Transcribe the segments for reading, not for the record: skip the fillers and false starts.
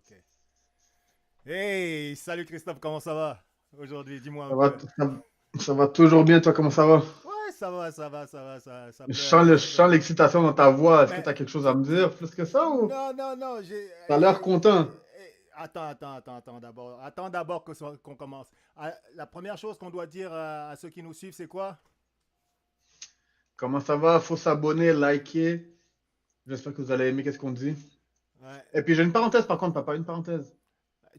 Ok. Hey, salut Christophe, comment ça va aujourd'hui? Dis-moi un Ça va, peu. ça va toujours bien, toi, comment ça va? Ouais, ça Je peut, sens ça je peut. sens l'excitation dans ta voix. Est-ce que tu as Mais quelque chose à me dire plus que ça ou non, non, non, j'ai, t'as l'air j'ai- content? attends d'abord. Attends d'abord qu'on commence. La première chose qu'on doit dire à ceux qui nous suivent, c'est quoi? Comment ça va? Faut s'abonner, liker. J'espère que vous allez aimer qu'est-ce qu'on dit. Ouais. Et puis j'ai une parenthèse par contre, papa, une parenthèse.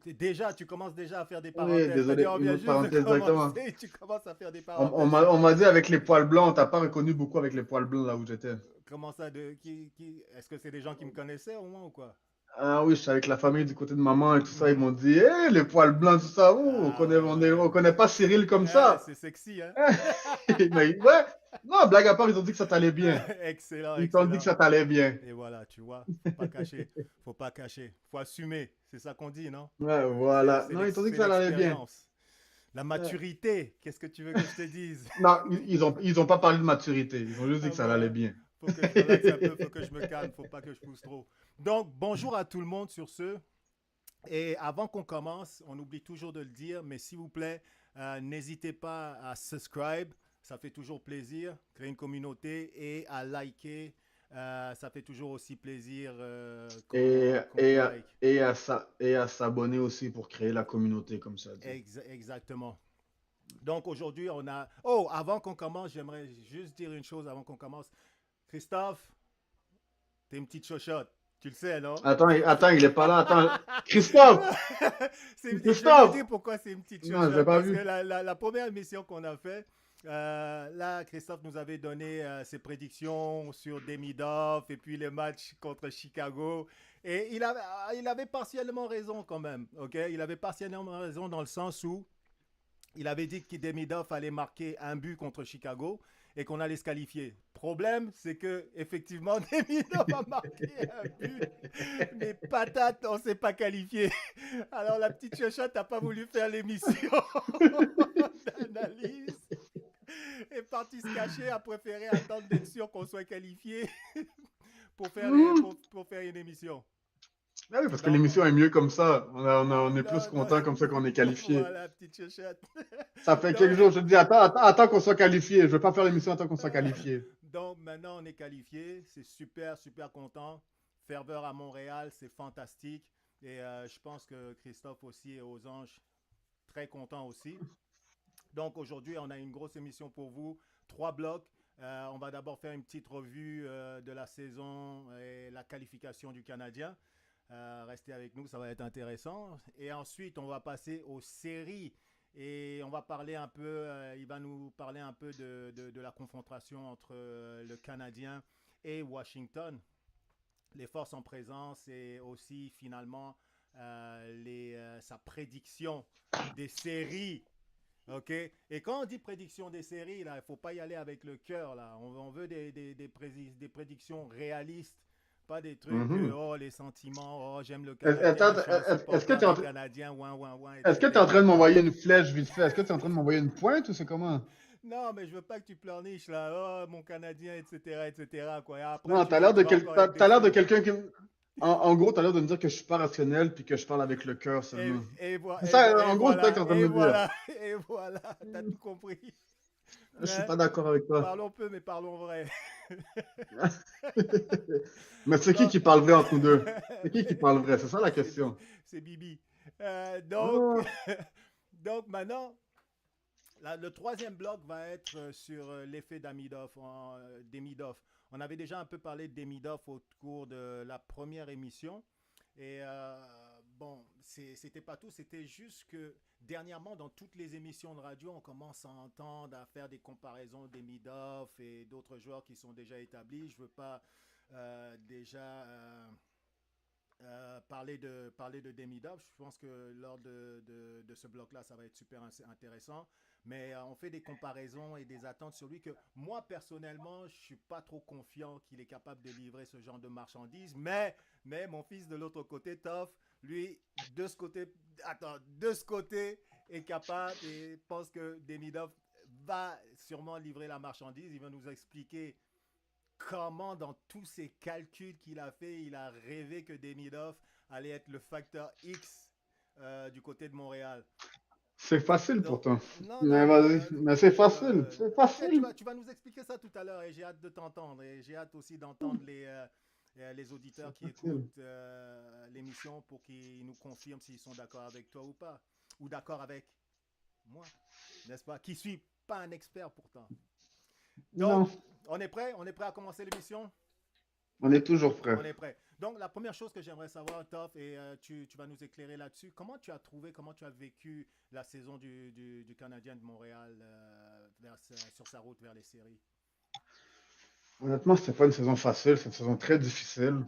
Déjà, tu commences déjà à faire des Oui, parenthèses. C'est-à-dire, désolé, on une vient autre juste de parenthèse directement. commencer, tu commences à faire des On parenthèses. m'a C'est on quoi m'a ça? dit avec les poils blancs, on t'a pas reconnu beaucoup avec les poils blancs là où j'étais. Comment ça est-ce que c'est des gens qui me connaissaient au moins ou quoi? Ah oui, je suis avec la famille du côté de maman et tout ça. Ils Mhm. m'ont dit, hé, les poils blancs, tout ça. Ouh, Ah ouais, on ouais. connaît pas Cyril comme Ouais, ça. c'est sexy, hein? Mais ouais, non, blague à part, ils ont dit que ça t'allait bien. Excellent, Ils t'ont dit que excellent. ça t'allait bien. Et voilà, tu vois, faut pas cacher, faut pas cacher, faut assumer. C'est ça qu'on dit, non? Ouais, voilà. Non, ils t'ont dit que C'est ça allait bien. l'expérience. La Ouais. maturité, qu'est-ce que tu veux que je te dise? Non, ils ont pas parlé de maturité. Ils ont juste dit Ah que ça allait bon, bien. faut que je relaxe un peu, faut que je me calme, faut pas que je pousse trop. Donc, bonjour à tout le monde sur ce. Et avant qu'on commence, on oublie toujours de le dire, mais s'il vous plaît, n'hésitez pas à subscribe, ça fait toujours plaisir, créer une communauté et à liker, ça fait toujours aussi plaisir Et, qu'on te like. et à s'abonner aussi pour créer la communauté, comme ça dit. Exactement. Donc aujourd'hui, on a... Oh, avant qu'on commence, j'aimerais juste dire une chose avant qu'on commence. Christophe, t'es une petite chochotte. Tu le sais, non? Attends, il est pas là. Attends. Christophe! Et je vais te dire Christophe! pourquoi c'est une petite Non, je l'ai chochotte. pas Parce que vu. la première émission qu'on a fait, là, Christophe nous avait donné ses prédictions sur Demidov et puis les matchs contre Chicago. Et il avait partiellement raison quand même. Ok, il avait partiellement raison dans le sens où il avait dit que Demidov allait marquer un but contre Chicago et qu'on allait se qualifier. Problème, c'est que effectivement Demidov a marqué un but, mais patate, on s'est pas qualifié. Alors la petite chochotte n'a pas voulu faire l'émission d'analyse, est partie se cacher, a préféré attendre d'être sûr qu'on soit qualifié pour faire une émission. Ah oui, parce que Donc, l'émission est mieux comme ça. On est plus non, non, content comme ça qu'on est qualifié. voilà, petite chochotte. Ça fait Donc, quelques jours, je te dis, attends qu'on soit qualifié. Je veux pas faire l'émission tant qu'on soit qualifié. donc maintenant on est qualifié, c'est super, super content. Ferveur à Montréal, c'est fantastique. Et je pense que Christophe aussi est aux anges très content aussi. Donc aujourd'hui, on a une grosse émission pour vous. Trois blocs. On va d'abord faire une petite revue de la saison et la qualification du Canadien. Restez avec nous, ça va être intéressant. Et ensuite, on va passer aux séries. Et on va parler un peu, il va nous parler un peu de la confrontation entre le Canadien et Washington, les forces en présence et aussi finalement sa prédiction des séries. OK? Et quand on dit prédiction des séries, là, il ne faut pas y aller avec le cœur, là. On veut des prédictions réalistes, pas des trucs, Mhm. oh, les sentiments, oh, j'aime le Attends, Canadien, je suis un est-ce que supporter des Canadiens, ouin, ouin, ouin, est-ce que tu es en etc. train de Non. m'envoyer une flèche vite fait? Est-ce que tu es en train de m'envoyer une pointe ou c'est comment? Non, mais je veux pas que tu pleurniches, là, oh, mon Canadien, etc., etc., quoi. Et après, Non, tu vas encore être t'as l'air de déçu. quelqu'un qui... En gros, t'as l'air de me dire que je suis pas rationnel puis que je parle avec le cœur seulement. C'est ça, en gros, c'est ça que t'es en train de me dire. et voilà, t'as tout compris. Je suis Hein? pas d'accord avec toi. Parlons peu, mais parlons vrai. Mais c'est Donc, qui parle vrai entre nous deux? C'est qui parle vrai? C'est ça la question. c'est Bibi. Oh. Donc maintenant, le troisième bloc va être sur l'effet Demidov. On avait déjà un peu parlé de Demidov au cours de la première émission. Et bon, c'était pas tout, c'était juste que dernièrement, dans toutes les émissions de radio, on commence à entendre, à faire des comparaisons d'Emidov et d'autres joueurs qui sont déjà établis. Je veux pas déjà parler de Demidov. Je pense que lors de ce bloc-là, ça va être super intéressant. Mais on fait des comparaisons et des attentes sur lui que moi, personnellement, je suis pas trop confiant qu'il est capable de livrer ce genre de marchandises. Mais mon fils de l'autre côté, Toff, lui, de ce côté, est capable et pense que Demidov va sûrement livrer la marchandise. Il va nous expliquer comment, dans tous ces calculs qu'il a fait, il a rêvé que Demidov allait être le facteur X du côté de Montréal. C'est facile Donc, pourtant. non, Mais non, vas-y, mais c'est facile. C'est t'inquiète, facile. tu vas nous expliquer ça tout à l'heure et j'ai hâte de t'entendre. Et j'ai hâte aussi d'entendre les auditeurs C'est qui facile. écoutent l'émission pour qu'ils nous confirment s'ils sont d'accord avec toi ou pas. Ou d'accord avec moi, n'est-ce pas? Qui suis pas un expert pourtant. Donc, Non, on est prêt? On est prêt à commencer l'émission? on est toujours prêt. On est prêt. Donc, la première chose que j'aimerais savoir, Toff, et tu vas nous éclairer là-dessus, comment tu as trouvé, comment tu as vécu la saison du Canadien de Montréal sur sa route vers les séries? Honnêtement, c'était pas une saison facile, c'est une saison très difficile.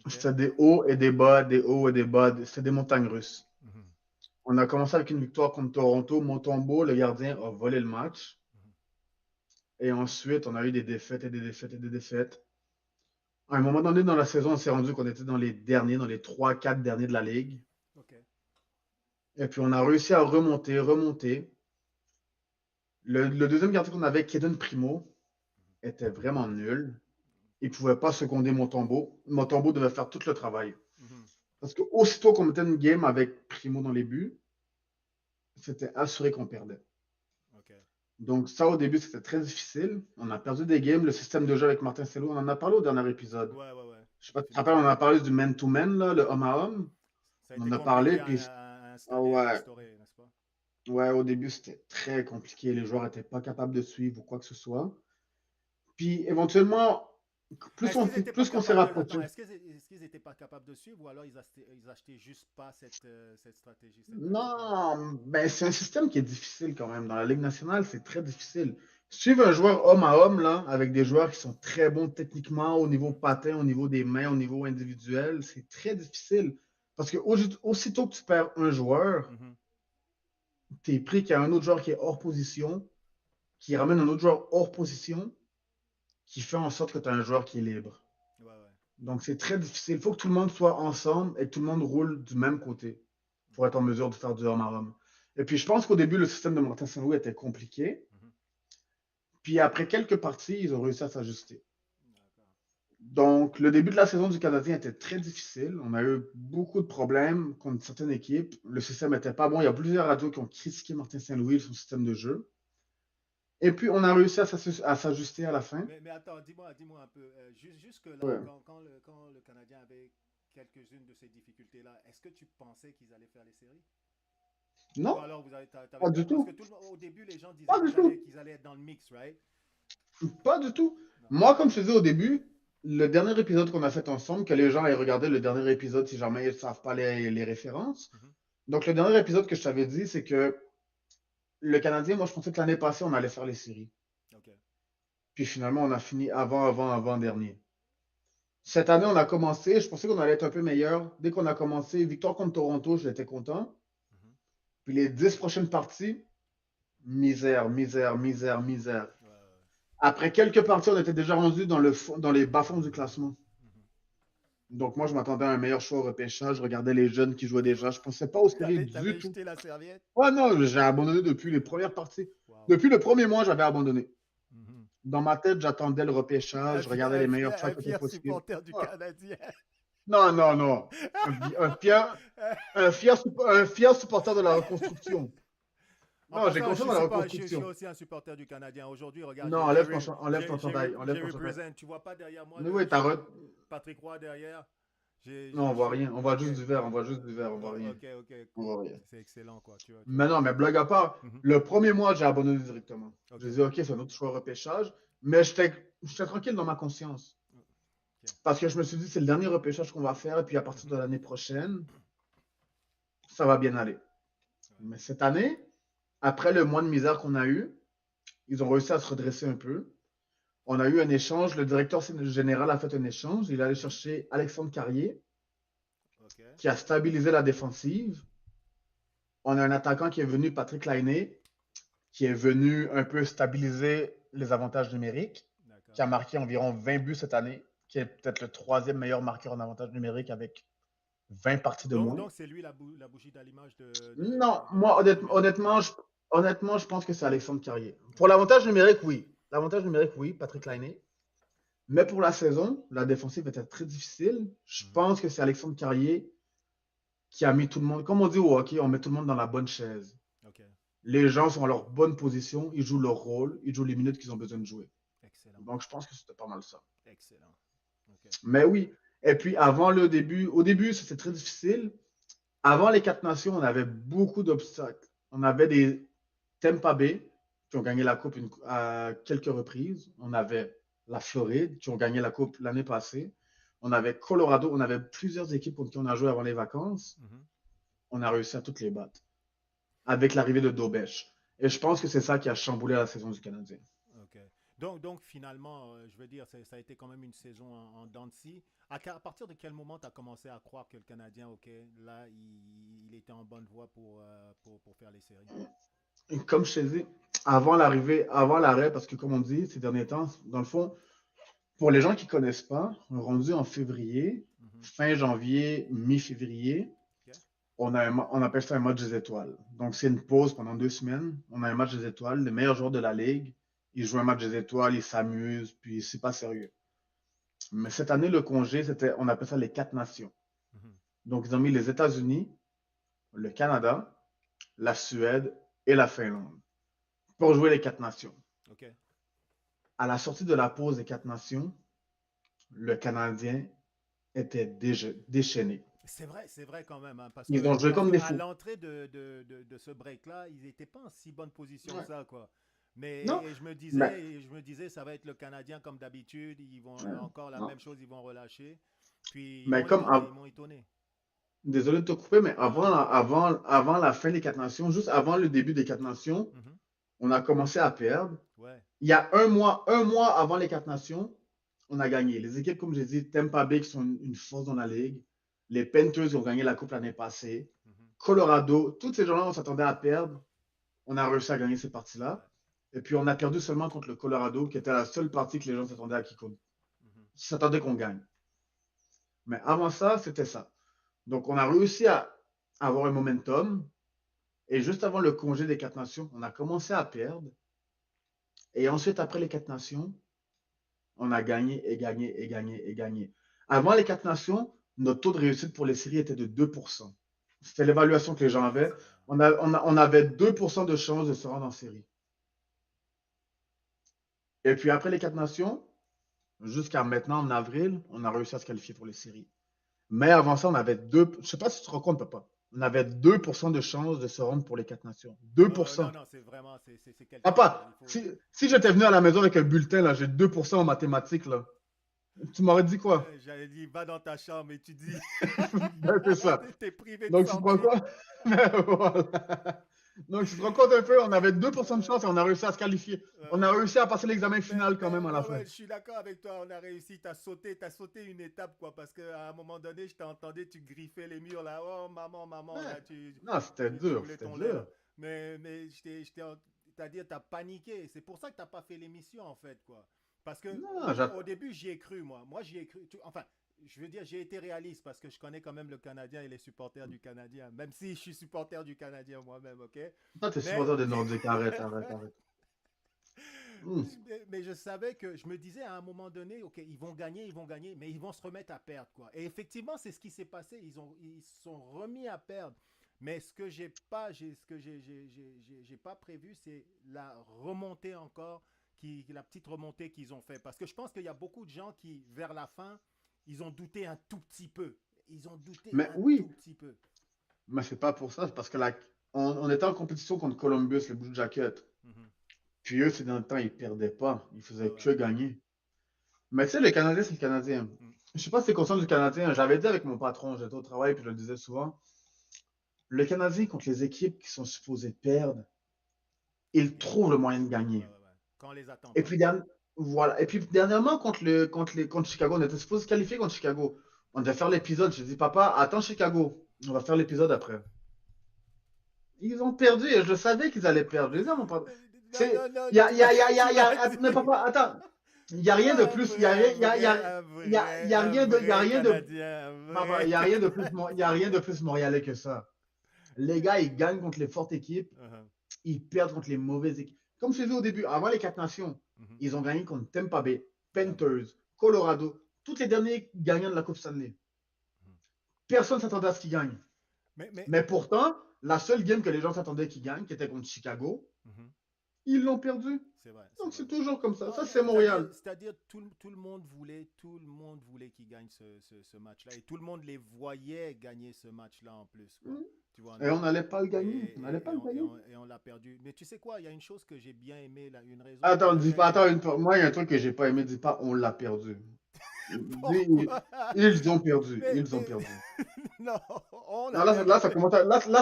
OK? C'était des hauts et des bas, des hauts et des bas, c'était des montagnes russes. Mhm, On a commencé avec une victoire contre Toronto. Montembeault, le gardien, a volé le match. mhm. Et ensuite, on a eu des défaites et des défaites et des défaites. À un moment donné dans la saison, on s'est rendu qu'on était dans les derniers, dans les 3-4 derniers de la ligue. OK. Et puis, on a réussi à remonter. Le deuxième gardien qu'on avait, Kaden Primo, était vraiment nul. Il ne pouvait pas seconder Montembeault. Montembeault devait faire tout le travail. Mhm. Parce que aussitôt qu'on mettait une game avec Primo dans les buts, c'était assuré qu'on perdait. OK. Donc ça, au début, c'était très difficile. On a perdu des games. Le système de jeu avec Martin Sello, on en a parlé au dernier épisode. Ouais, ouais, ouais. Je sais pas, tu te rappelles, on en Définitivement. a parlé du man-to-man, là, le homme à homme. Ça a On été en a parlé, compliqué puis à ah installer, à ouais, instaurer, n'est-ce pas? ouais, au début, c'était très compliqué. Les joueurs n'étaient pas capables de suivre ou quoi que ce soit. Puis éventuellement, Est-ce qu'ils n'étaient pas plus qu'on s'est capables de... Attends, rapproché. est-ce qu'ils n'étaient pas capables de suivre ou alors ils achetaient juste pas cette stratégie, cette tactique-là? Non, ben c'est un système qui est difficile quand même. Dans la Ligue nationale, c'est très difficile. Suivre un joueur homme à homme, là, avec des joueurs qui sont très bons techniquement, au niveau Mhm, patin, au niveau des mains, au niveau individuel, c'est très difficile. Parce que aussitôt que tu perds un joueur, mhm. tu es pris qu'il y a un autre joueur qui est hors position, qui ramène un autre joueur hors position, qui fait en sorte que tu as un joueur qui est libre. Ouais, ouais. Donc c'est très difficile. Il faut que tout le monde soit ensemble et que tout le monde roule du même côté pour être en mesure de faire du homme à homme. Et puis je pense qu'au début, le système de Martin Saint-Louis était compliqué. Mhm. Puis après quelques parties, ils ont réussi à s'ajuster. D'accord. Donc le début de la saison du Canadien était très difficile. On a eu beaucoup de problèmes contre certaines équipes. Le système n'était pas bon. Il y a plusieurs radios qui ont critiqué Martin Saint-Louis et son système de jeu. Et puis on a réussi à s'ajuster à la fin. Mais attends, dis-moi un peu, jusque là, Ouais. quand le Canadien avait quelques-unes de ces difficultés-là, est-ce que tu pensais qu'ils allaient faire les séries? Ou Non, alors t'avais pas du peur? Parce tout. que au début, les gens disaient Pas du tout. qu'ils allaient être dans le mix, right? Pas du tout. Non. Moi, comme je te disais au début, le dernier épisode qu'on a fait ensemble, que les gens aient regardé le dernier épisode si jamais ils ne savent pas les références. Mhm. Donc, le dernier épisode que je t'avais dit, c'est que le Canadien, moi, je pensais que l'année passée, on allait faire les séries. OK. Puis finalement, on a fini avant dernier. Cette année, on a commencé, je pensais qu'on allait être un peu meilleur. Dès qu'on a commencé, victoire contre Toronto, j'étais content. Mhm. Puis les 10 prochaines parties, misère, misère, misère, misère. Ouais, ouais. Après quelques parties, on était déjà rendu dans les bas-fonds du classement. Mhm. Donc moi, je m'attendais à un meilleur choix au repêchage. Je regardais les jeunes qui jouaient déjà. Je ne pensais pas aux séries du T'avais tout. jeté la serviette? Ouais, non, j'ai abandonné depuis les premières parties. Wow. Depuis le premier mois, j'avais abandonné. Mhm. Dans ma tête, j'attendais le repêchage. Je regardais les meilleurs choix Un qui étaient fier possibles. supporter du Ouais. Canadien. Non, non, non. Un fier supporter de la reconstruction. En Non, j'ai passant, confiance dans la je suis reconstruction. aussi un supporter du Canadien. Aujourd'hui, regarde, Non, enlève ton chandail. Enlève j'ai ton chandail. represent. Tu vois pas derrière moi, Mais oui, Patrick Roy derrière. Non, on voit rien. On voit Ok, juste du vert. On voit juste du vert. On voit rien. ok, ok, On cool. voit rien. C'est excellent, quoi. Tu vois Mais non, mais blague à part, Mhm. le premier mois, j'ai abandonné directement. Ok, J'ai dit, OK, c'est un autre choix au repêchage. Mais j'étais tranquille dans ma conscience. ok. Parce que je me suis dit, c'est le dernier repêchage qu'on va faire. Et puis à partir Mhm. de l'année prochaine, ça va bien aller. Ouais. Mais cette année, après le mois de misère qu'on a eu, ils ont réussi à se redresser un peu. On a eu un échange. Le directeur général a fait un échange. Il est allé Mhm. chercher Alexandre Carrier, Ok. qui a stabilisé la défensive. On a un attaquant qui est venu, Patrick Lainé, qui est venu un peu stabiliser les avantages numériques, qui D'accord. a marqué environ 20 buts cette année, qui est peut-être le troisième meilleur marqueur en avantage numérique avec 20 parties de moins. Donc c'est lui la bougie d'allumage Non, du moi, Canadien. honnêtement, je pense que c'est Alexandre Carrier. Pour Ok. l'avantage numérique, oui. L'avantage numérique, oui, Patrick Ok. Lainé. Mais pour la saison, la défensive était très difficile. Je Mhm. pense que c'est Alexandre Carrier qui a mis tout le monde, comme on dit au hockey, on met tout le monde dans la bonne chaise. OK. Les gens sont à leur bonne position, ils jouent leur rôle, ils jouent les minutes qu'ils ont besoin de jouer. Excellent. Donc, je pense que c'était pas mal ça. Excellent. OK. Mais oui. Et puis, au début, c'était très difficile. Avant les quatre nations, on avait beaucoup d'obstacles. On avait des Tampa Bay qui ont gagné la Coupe à quelques reprises. On avait la Floride qui ont gagné la Coupe l'année passée. On avait Colorado. On avait plusieurs équipes contre qui on a joué avant les vacances. Mhm. On a réussi à toutes les battre avec l'arrivée de Dobèche. Et je pense que c'est ça qui a chamboulé la saison du Canadien. OK. Donc finalement, je veux dire, ça a été quand même une saison en dents de scie. À partir de quel moment tu as commencé à croire que le Canadien, OK, là, il était en bonne voie pour faire les séries? Et comme je te dis, avant l'arrivée, avant l'arrêt, parce que comme on dit ces derniers temps, dans le fond, pour les gens qui ne connaissent pas, on est rendu en février, Mhm. fin janvier, mi-février, OK? on appelle ça un match des étoiles. Donc, c'est une pause pendant 2 semaines. On a un match des étoiles. Les meilleurs joueurs de la ligue, ils jouent un match des étoiles, ils s'amusent, puis c'est pas sérieux. Mais cette année, le congé, on appelle ça les quatre nations. Mhm. Donc, ils ont mis les États-Unis, le Canada, la Suède et la Finlande pour jouer les quatre nations. OK. À la sortie de la pause des quatre nations, le Canadien était déchaîné. C'est vrai quand même, hein, Ils ont joué parce comme que des à fous. l'entrée de ce break-là, ils n'étaient pas en si bonne position que Ouais. ça, quoi. Mais Non, mais, et je me disais, ça va être le Canadien comme d'habitude, ils vont encore la non. même chose, ils vont relâcher. Puis Mais comme, ils m'ont étonné. désolé de te couper, mais Non, non. avant la fin des quatre nations, juste avant le début des quatre nations, Mhm. on a commencé à perdre. Ouais. Il y a un mois avant les quatre nations, on a gagné. Les équipes, comme j'ai dit, Tampa Bay qui sont une force dans la ligue, les Panthers qui ont gagné la Coupe l'année passée, Mhm. Colorado, tous ces gens-là, on s'attendait à perdre. On a réussi à gagner ces parties-là. Ouais. Et puis on a perdu seulement contre le Colorado, qui était la seule partie que les gens s'attendaient à qui Mhm. s'attendaient qu'on gagne. Mais avant ça, c'était ça. Donc on a réussi à avoir un momentum. Et juste avant le congé des quatre nations, on a commencé à perdre. Et ensuite, après les quatre nations, on a gagné et gagné et gagné et gagné. Avant les quatre nations, notre taux de réussite pour les séries était de 2%. C'était l'évaluation que les gens avaient. Excellent. On avait 2% de chances de se rendre en série. Et puis après les quatre nations, jusqu'à maintenant, en avril, on a réussi à se qualifier pour les séries. Mais avant ça, on avait je ne sais pas si tu te rends compte, papa, on avait 2% de chances de se rendre pour les quatre nations. Non, 2%. non, c'est vraiment, c'est quelque chose. Papa, si j'étais venu à la maison avec un bulletin, là, j'ai 2% en mathématiques, là, tu m'aurais dit quoi? J'allais dire, va dans ta chambre et tu dis, Ben, c'est ça. t'es privé de Donc, tu te rends sortie. compte? Voilà. Donc, tu te rends compte un peu, on avait 2% de chance et on a réussi à se qualifier. On a Euh, réussi à passer l'examen final quand même à la ouais, fin. ouais, je suis d'accord avec toi. On a réussi. T'as sauté une étape, quoi. Parce qu'à un moment donné, je t'ai entendu, tu griffais les murs, là. Oh, maman, Ouais. là, Non, c'était tu dur, voulais c'était ton lait, là. dur. Mais c'est-à-dire, t'as paniqué. C'est pour ça que t'as pas fait l'émission, en fait, quoi. Parce que Non, au début, j'y ai cru, moi. Moi, j'y ai cru. Enfin, je veux dire, j'ai été réaliste parce que je connais quand même le Canadien et les supporters du Canadien. Même si je suis supporter du Canadien moi-même, ok? toi, t'es Mais supporter des Nordiques, arrête, arrête, arrête. Hmm. mais je savais que je me disais à un moment donné, ok, ils vont gagner, mais ils vont se remettre à perdre, quoi. Et effectivement, c'est ce qui s'est passé. Ils sont remis à perdre. Mais ce que j'ai pas prévu, c'est la remontée encore, la petite remontée qu'ils ont fait. Parce que je pense qu'il y a beaucoup de gens qui, vers la fin, ils ont douté un tout petit peu. Ils ont douté Mais un tout oui, petit peu. mais c'est pas pour ça, c'est parce que on était en compétition contre Columbus, le Blue Jacket. Mhm. Puis eux, ces derniers temps, ils perdaient pas. Ils Ouais, faisaient ouais. que gagner. Mais tu sais, le Canadien, c'est le Canadien. Mm. Je sais pas si c'est conscient du Canadien. J'avais dit avec mon patron, j'étais au travail, puis je le disais souvent. Le Canadien, contre les équipes qui sont supposées perdre, il Il gagne. trouve le moyen de Ouais, gagner. ouais, ouais. Quand on les attend Et pas. puis, voilà. Et puis dernièrement, contre Chicago, on était supposé se qualifier contre Chicago. On devait faire l'épisode. J'ai dit, papa, attends Chicago. On va faire l'épisode après. Ils ont perdu et je savais qu'ils allaient perdre. Je les ai, mon papa. Non, C'est, non, non, y a, y a, y a, y a, tu y a- m'as mais dit. papa, attends. Il n'y a rien de plus. Il y a, rien- y a rien de, y a rien de, Un papa, vrai y a rien de plus montréalais que ça. Les gars, ils gagnent contre les fortes équipes. Uh-huh. Ils perdent contre les mauvaises équipes. Comme je te disais au début, avant les quatre nations, Mhm. ils ont gagné contre Tampa Bay, Yeah. Panthers, Colorado, tous les derniers gagnants de la Coupe Stanley. Mhm. Personne ne s'attendait à ce qu'ils gagnent. Mais Mais pourtant, la seule game que les gens s'attendaient qu'ils gagnent, qui était contre Chicago, mhm, ils l'ont perdu. c'est vrai, c'est Donc vrai. c'est toujours comme ça. Non, Ça, mais c'est Montréal. c'est-à-dire tout tout le monde voulait qu'ils gagnent ce match-là. Et tout le monde les voyait gagner ce match-là en plus, quoi. Tu vois, Et non? on n'allait pas le gagner. On n'allait pas le gagner. Et on l'a perdu. Mais tu sais quoi, il y a une chose que j'ai bien aimé, là, une raison pour Attends, dis laquelle pas, j'ai... attends, moi, il y a un truc que j'ai pas aimé. Dis pas, on l'a perdu. Dis, Pourquoi? ils ont perdu. Ils ont Mais perdu. non, on Non, a perdu. là,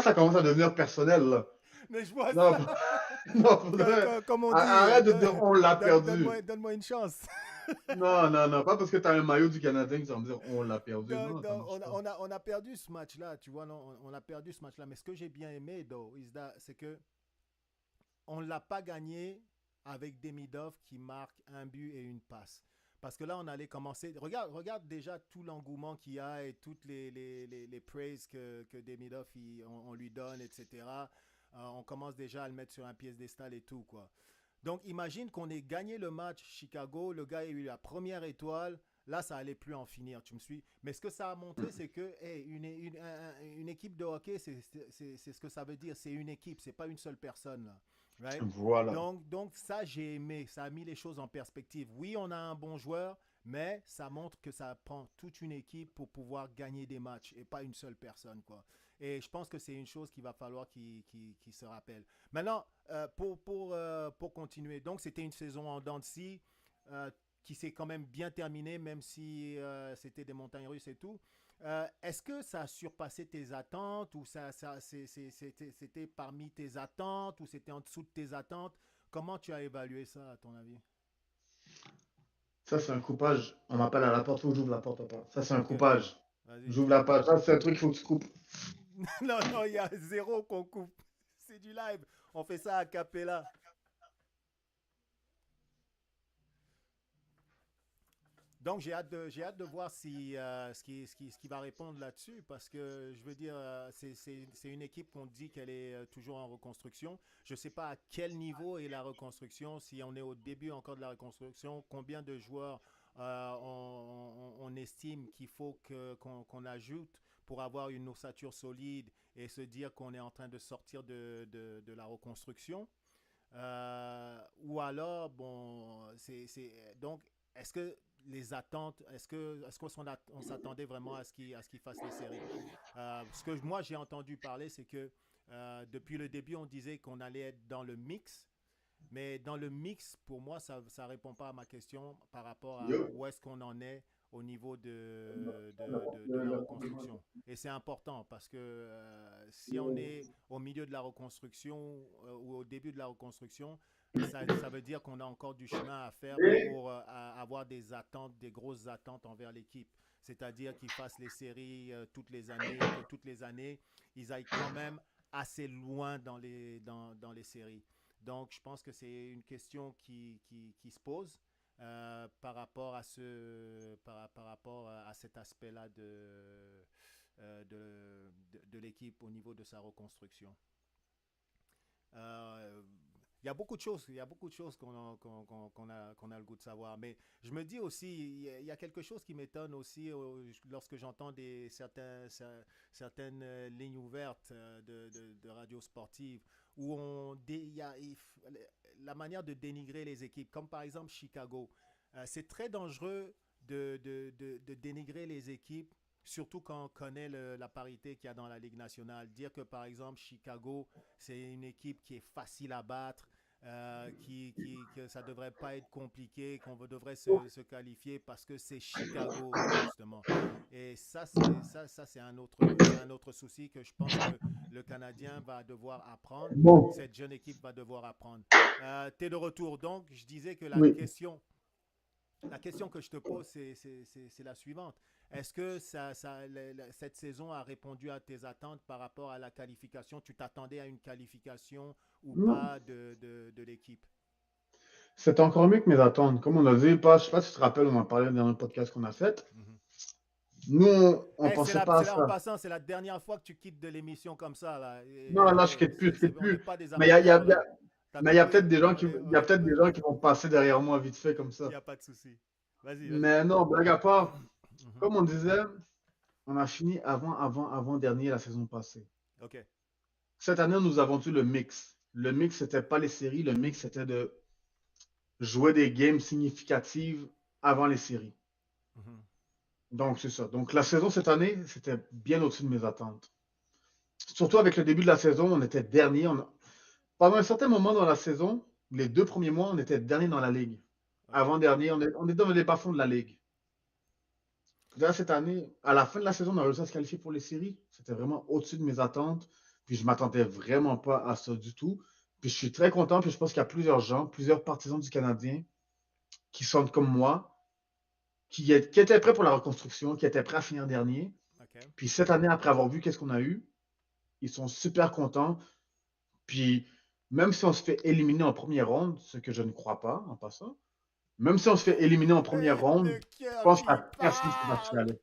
ça commence à devenir personnel, là. Mais je vois Non, ça. non, faudrait- Comme on dit, arrête de dire on l'a perdu. donne-moi une chance. Non, non, non, pas parce que tu as un maillot du Canadien que tu vas me dire on l'a perdu. Non, ça marche pas. On a perdu ce match-là, tu vois, non, on a perdu ce match-là. Mais ce que j'ai bien aimé, though, c'est que on ne l'a pas gagné avec Demidov qui marque un but et une passe. Parce que là, on allait commencer. Regarde déjà tout l'engouement qu'il y a et toutes les praises que Demidov on lui donne, etc. On commence déjà à le mettre sur un piédestal et tout, quoi. Donc, imagine qu'on ait gagné le match Chicago, le gars a eu la première étoile. Là, ça allait plus en finir, tu me suis. Mais ce que ça a montré, c'est que hey, une équipe de hockey, c'est ce que ça veut dire. C'est une équipe, c'est pas une seule personne. Là. Right? Voilà. Donc, ça, j'ai aimé. Ça a mis les choses en perspective. Oui, on a un bon joueur, mais ça montre que ça prend toute une équipe pour pouvoir gagner des matchs et pas une seule personne, quoi. Et je pense que c'est une chose qu'il va falloir qu'il se rappelle. Maintenant, pour continuer, donc c'était une saison en dents de scie qui s'est quand même bien terminée, même si c'était des montagnes russes et tout. Est-ce que ça a surpassé tes attentes ou c'était parmi tes attentes ou c'était en dessous de tes attentes? Comment tu as évalué ça, à ton avis? Ça, c'est un coupage. On m'appelle à la porte. Faut que j'ouvre la porte, papa. Ça, c'est un Ok, coupage. vas-y, J'ouvre la page. Ça, c'est un truc qu'il faut que tu coupes. non, non, il y a zéro qu'on coupe. C'est du live. On fait ça à capella. Donc, j'ai hâte de voir si, ce qui va répondre là-dessus, parce que je veux dire, c'est une équipe qu'on dit qu'elle est toujours en reconstruction. Je ne sais pas à quel niveau est la reconstruction, si on est au début encore de la reconstruction, combien de joueurs on estime qu'il faut qu'on ajoute pour avoir une ossature solide et se dire qu'on est en train de sortir de la reconstruction. Ou alors, bon, donc, est-ce que les attentes, est-ce qu'on s'attendait vraiment à à ce qu'il fasse les séries? Ce que moi j'ai entendu parler, c'est que depuis le début, on disait qu'on allait être dans le mix, mais dans le mix, pour moi, ça ne répond pas à ma question par rapport à Yo. où est-ce qu'on en est au niveau de la reconstruction. Et c'est important parce que si on est au milieu de la reconstruction ou au début de la reconstruction, ça veut dire qu'on a encore du chemin à faire pour avoir des attentes, des grosses attentes envers l'équipe. C'est-à-dire qu'ils fassent les séries toutes les années, que toutes les années, ils aillent quand même assez loin dans les séries. Donc, je pense que c'est une question qui se pose par rapport à par rapport à cet aspect-là de l'équipe au niveau de sa reconstruction. Euh, il y a beaucoup de choses, il y a beaucoup de choses qu'on a le goût de savoir. Mais je me dis aussi, il y a quelque chose qui m'étonne aussi lorsque j'entends certaines lignes ouvertes de radio sportive où la manière de dénigrer les équipes, comme par exemple Chicago. C'est très dangereux de dénigrer les équipes, surtout quand on connaît la parité qu'il y a dans la Ligue nationale. Dire que par exemple Chicago, c'est une équipe qui est facile à battre, que ça ne devrait pas être compliqué, qu'on devrait se qualifier parce que c'est Chicago, justement. Et ça c'est un autre souci que je pense que le Canadien va devoir apprendre. Bon, Cette jeune équipe va devoir apprendre. Tu es de retour. Donc, je disais que oui. la question que je te pose, c'est la suivante. Est-ce que cette saison a répondu à tes attentes par rapport à la qualification? Tu t'attendais à une qualification ou Non. pas de l'équipe? C'est encore mieux que mes attentes. Comme on a dit, je sais pas si tu te rappelles, on en parlait dans un podcast qu'on a fait. Mhm. Nous, on Hey, pensait pas à en ça. passant, c'est la dernière fois que tu quittes de l'émission comme ça. Là. Non, là, je quitte plus, je quitte On n'est plus. pas des Mais amateurs, là. Tu as mais il y a compris? peut-être des gens il y a peut-être des gens qui vont passer derrière moi vite fait comme Il n'y ça. a pas de souci. Vas-y, vas-y. Mais non, blague à part, Mhm. comme on disait, On a fini avant-dernier la saison passée. OK. Cette année, nous avons eu le mix. Le mix, c'était pas les séries. Le mix, c'était de jouer des games significatives avant les séries. Mhm. Donc, c'est ça. Donc, la saison cette année, c'était bien au-dessus de mes attentes. Surtout avec le début de la saison, on était dernier. Pendant un certain moment dans la saison, les 2 premiers mois, on était dernier dans la ligue. OK. Avant-dernier, on est dans les bas-fonds de la ligue. Là, cette année, à la fin de la saison, on a réussi à se qualifier pour les séries. C'était vraiment au-dessus de mes attentes. Puis je m'attendais vraiment pas à ça du tout. Puis je suis très content. Puis je pense qu'il y a plusieurs gens, plusieurs partisans du Canadien qui sont comme moi, qui étaient prêts pour la reconstruction, qui étaient prêts à finir dernier. OK. Puis cette année, après avoir vu qu'est-ce qu'on a eu, ils sont super contents. Puis même si on se fait éliminer en première ronde, ce que je ne crois pas en passant, même si on se fait éliminer en première ronde, Le je cœur pense qu'il n'y qui a personne qui va parle. chialer.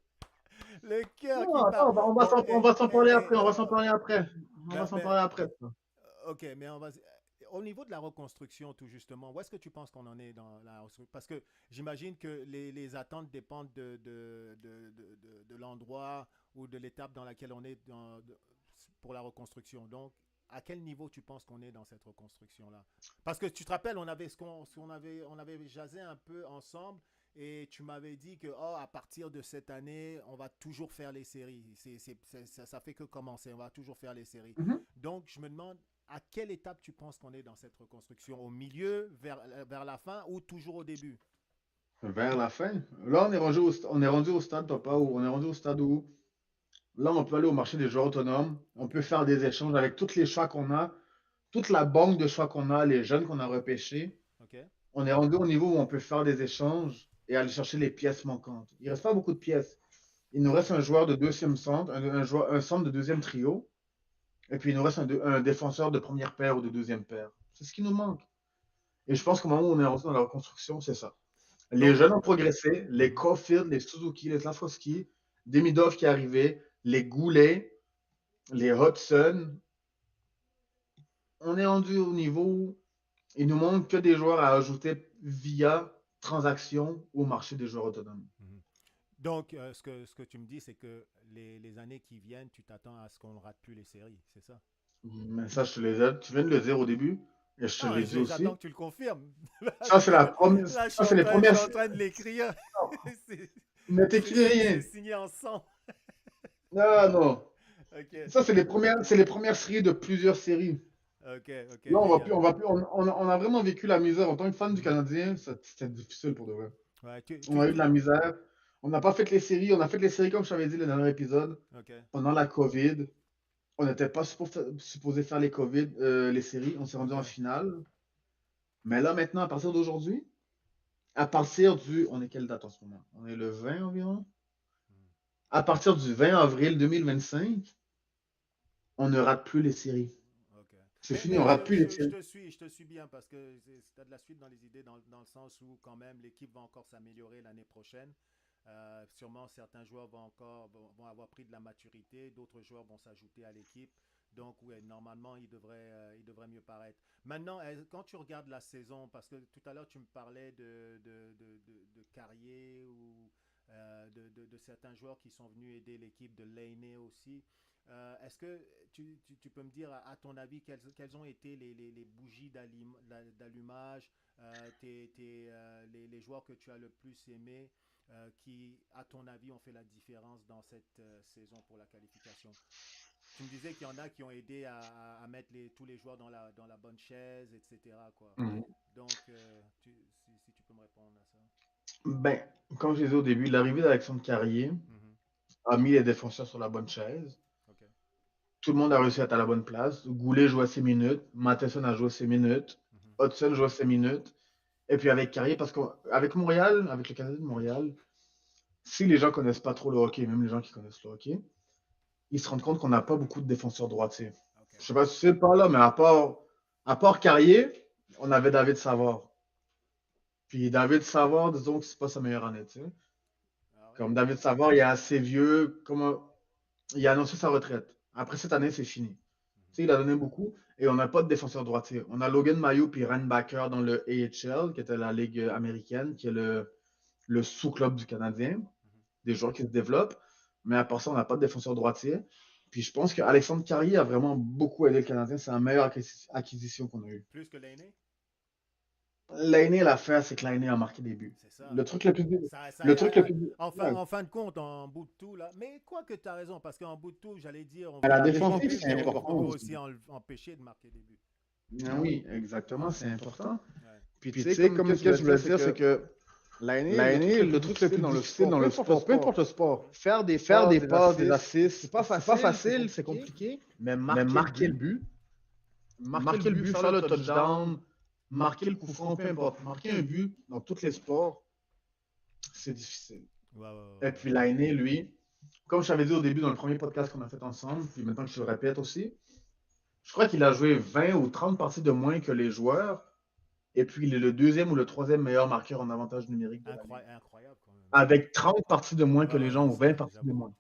Le cœur Non, qui parle. attends, Bon, on va s'en parler après, on va s'en parler après. On va mais, s'en mais, parler après. OK, mais on va. Au niveau de la reconstruction, tout justement, où est-ce que tu penses qu'on en est dans la reconstruction? Parce que j'imagine que les attentes dépendent de l'endroit ou de l'étape dans laquelle on est pour la reconstruction. Donc, à quel niveau tu penses qu'on est dans cette reconstruction-là? Parce que tu te rappelles, on avait jasé un peu ensemble et tu m'avais dit que à partir de cette année, on va toujours faire les séries. Ça fait que commencer, on va toujours faire les séries. Mhm. Donc, je me demande à quelle étape tu penses qu'on est dans cette reconstruction? Au milieu, vers la fin ou toujours au début? Vers la fin. Là, on est rendu au stade, papa, où on est rendu au stade où là, on peut aller au marché des joueurs autonomes. On OK. peut faire des échanges avec tous les choix qu'on a, toute la banque de choix qu'on a, les jeunes qu'on a repêchés. OK. On est rendu au niveau où on peut faire des échanges et aller chercher les pièces manquantes. Il ne reste pas beaucoup de pièces. Il nous reste un joueur de deuxième centre, un centre de deuxième trio, et puis il nous reste un défenseur de première paire ou de deuxième paire. C'est ce qui nous manque. Et je pense qu'au moment où on est rendu dans la reconstruction, c'est ça. Les Donc, jeunes ont progressé, les mhm. Caulfield, les Suzuki, les Slafowski, Demidov qui est arrivé, les Goulet, les Hudson. On est rendu au niveau où il nous manque que des joueurs à ajouter via transaction au marché des joueurs autonomes. Mhm. Donc, ce que tu me dis, c'est que les années qui viennent, tu t'attends à ce qu'on ne rate plus les séries, c'est ça? Mais ça, tu viens de le dire au début, et je te Non, l'ai dit j'attends aussi. que tu le confirmes. Ça, c'est la première. Là, Ça, c'est les je premières. suis en train de l'écrire. C'est Ne t'écris c'est rien. signé en sang. Non, non. OK. Ça, c'est les premières séries de plusieurs séries. OK, OK, Là, génial. on a vraiment vécu la misère. En tant que fan du Mhm. Canadien, c'était difficile pour de vrai. Ouais, On a eu de la misère. On n'a pas fait les séries. On a fait les séries, comme je t'avais dit, le dernier épisode, OK. pendant la COVID. On n'était pas supposé faire les séries. On s'est rendu en OK. finale. Mais là, maintenant, à partir d'aujourd'hui, à partir du. On est quelle date en ce moment? On est le 20 environ. Mhm. À partir du 20 avril 2025, on ne rate plus les séries. OK. C'est fini, on Mais ne rate plus les séries. je te suis bien parce que tu as de la suite dans les idées, dans le sens où quand même l'équipe va encore s'améliorer l'année prochaine. Sûrement certains joueurs vont avoir pris de la maturité, d'autres joueurs vont s'ajouter à l'équipe. Donc ouais, normalement il devrait mieux paraître. Maintenant, quand tu regardes la saison, parce que tout à l'heure tu me parlais de Carrier ou de certains joueurs qui sont venus aider l'équipe, de Lainé aussi. Est-ce que tu peux me dire, à ton avis, quelles ont été les bougies d'allumage, les joueurs que tu as le plus aimés, qui, à ton avis, ont fait la différence dans cette saison pour la qualification? Tu me disais qu'il y en a qui ont aidé à mettre tous les joueurs dans la bonne chaise, etc., quoi. Mhm. Donc, si tu peux me répondre à ça. Ben, comme je disais au début, l'arrivée d'Alexandre Carrier Mhm. a mis les défenseurs sur la bonne chaise. OK. Tout le monde a réussi à être à la bonne place. Goulet jouait ses minutes. Matheson a joué ses minutes. Mhm. Hudson jouait ses minutes. Et puis avec Carrier, parce qu'avec Montréal, avec le Canadien de Montréal, si les gens connaissent pas trop le hockey, même les gens qui connaissent le hockey, ils se rendent compte qu'on n'a pas beaucoup de défenseurs droitiers. OK. Je sais pas si c'est pas là, mais à part Carrier, on avait David Savard. Puis David Savard, disons que c'est pas sa meilleure année, tu sais. Ah ouais? Comme David Savard, il est assez vieux, il a annoncé sa retraite. Après cette année, c'est fini. Mhm. Tu sais, il a donné beaucoup et on n'a pas de défenseur droitier. On a Logan Mayo puis Ryan Backer dans le AHL, qui était la Ligue américaine, qui est le sous-club du Canadien, Mhm. des joueurs qui se développent. Mais à part ça, on n'a pas de défenseur droitier. Puis je pense qu'Alexandre Carrier a vraiment beaucoup aidé le Canadien. C'est la meilleure acquisition qu'on a eue. Plus que l'aîné? L'année, l'affaire, c'est que l'année a marqué des buts. C'est ça. Le truc le plus. Ça, Le truc le plus. en fin de compte, en bout de tout, là. Mais quoi que tu as raison, parce qu'en bout de tout, j'allais dire, on À veut la marquer des défensive, buts, c'est mais important on veut aussi. aussi empêcher de marquer des buts. Ah oui, exactement, c'est important. Ouais. Puis tu sais, comme ce que je voulais dire, c'est que l'année, le truc le plus difficile dans le sport, peu importe le sport, faire des passes, des assists, c'est pas facile, c'est compliqué, mais marquer le but, faire le touchdown, marquer le coup franc, peu importe, marquer un but dans tous les sports, c'est difficile. Ouais. Et puis l'année, lui, comme je t'avais dit au début dans le premier podcast qu'on a fait ensemble, puis maintenant que je le répète aussi, je crois qu'il a joué 20 ou 30 parties de moins que les joueurs. Et puis, il est le deuxième ou le troisième meilleur marqueur en avantage numérique de l'année. Incroyable quand même. Avec 30 parties de moins que les gens ou 20 parties de moins.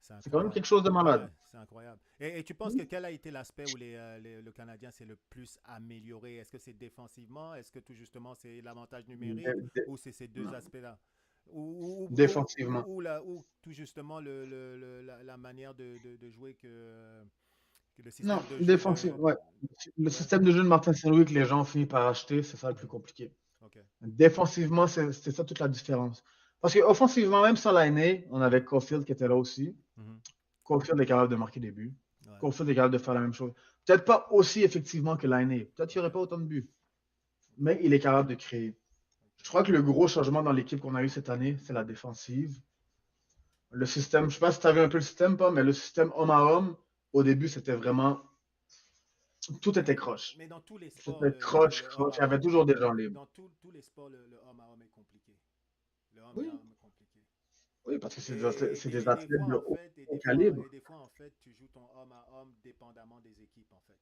C'est quand même quelque chose de malade. Ouais, c'est incroyable. Et tu penses que quel a été l'aspect où le Canadien s'est le plus amélioré? Est-ce que c'est défensivement? Est-ce que tout justement c'est l'avantage numérique? Ou c'est ces deux aspects-là? Défensivement. Ou tout justement la manière de jouer que le système Non, de jeu défensif, ouais. Le système de jeu de Martin Saint-Louis que les gens finissent par acheter, c'est ça le plus compliqué. Okay. Défensivement, c'est ça toute la différence. Parce qu'offensivement, même sans l'année, on avait Caulfield qui était là aussi. Caulfield est capable de marquer des buts. Ouais. Caulfield est capable de faire la même chose. Peut-être pas aussi effectivement que l'année. Peut-être qu'il n'y aurait pas autant de buts. Mais il est capable de créer. Je crois que le gros changement dans l'équipe qu'on a eu cette année, c'est la défensive. Le système, je ne sais pas si tu as vu un peu le système, pas, mais le système homme à homme, au début, c'était vraiment. Tout était croche. Mais dans tous les sports. C'était croche. Il y avait toujours des gens libres. Dans tous les sports, le homme à homme est compliqué. Le homme à homme est compliqué. Oui, parce que c'est des athlètes de haut calibre. Et des fois, en fait, tu joues ton homme à homme dépendamment des équipes, en fait.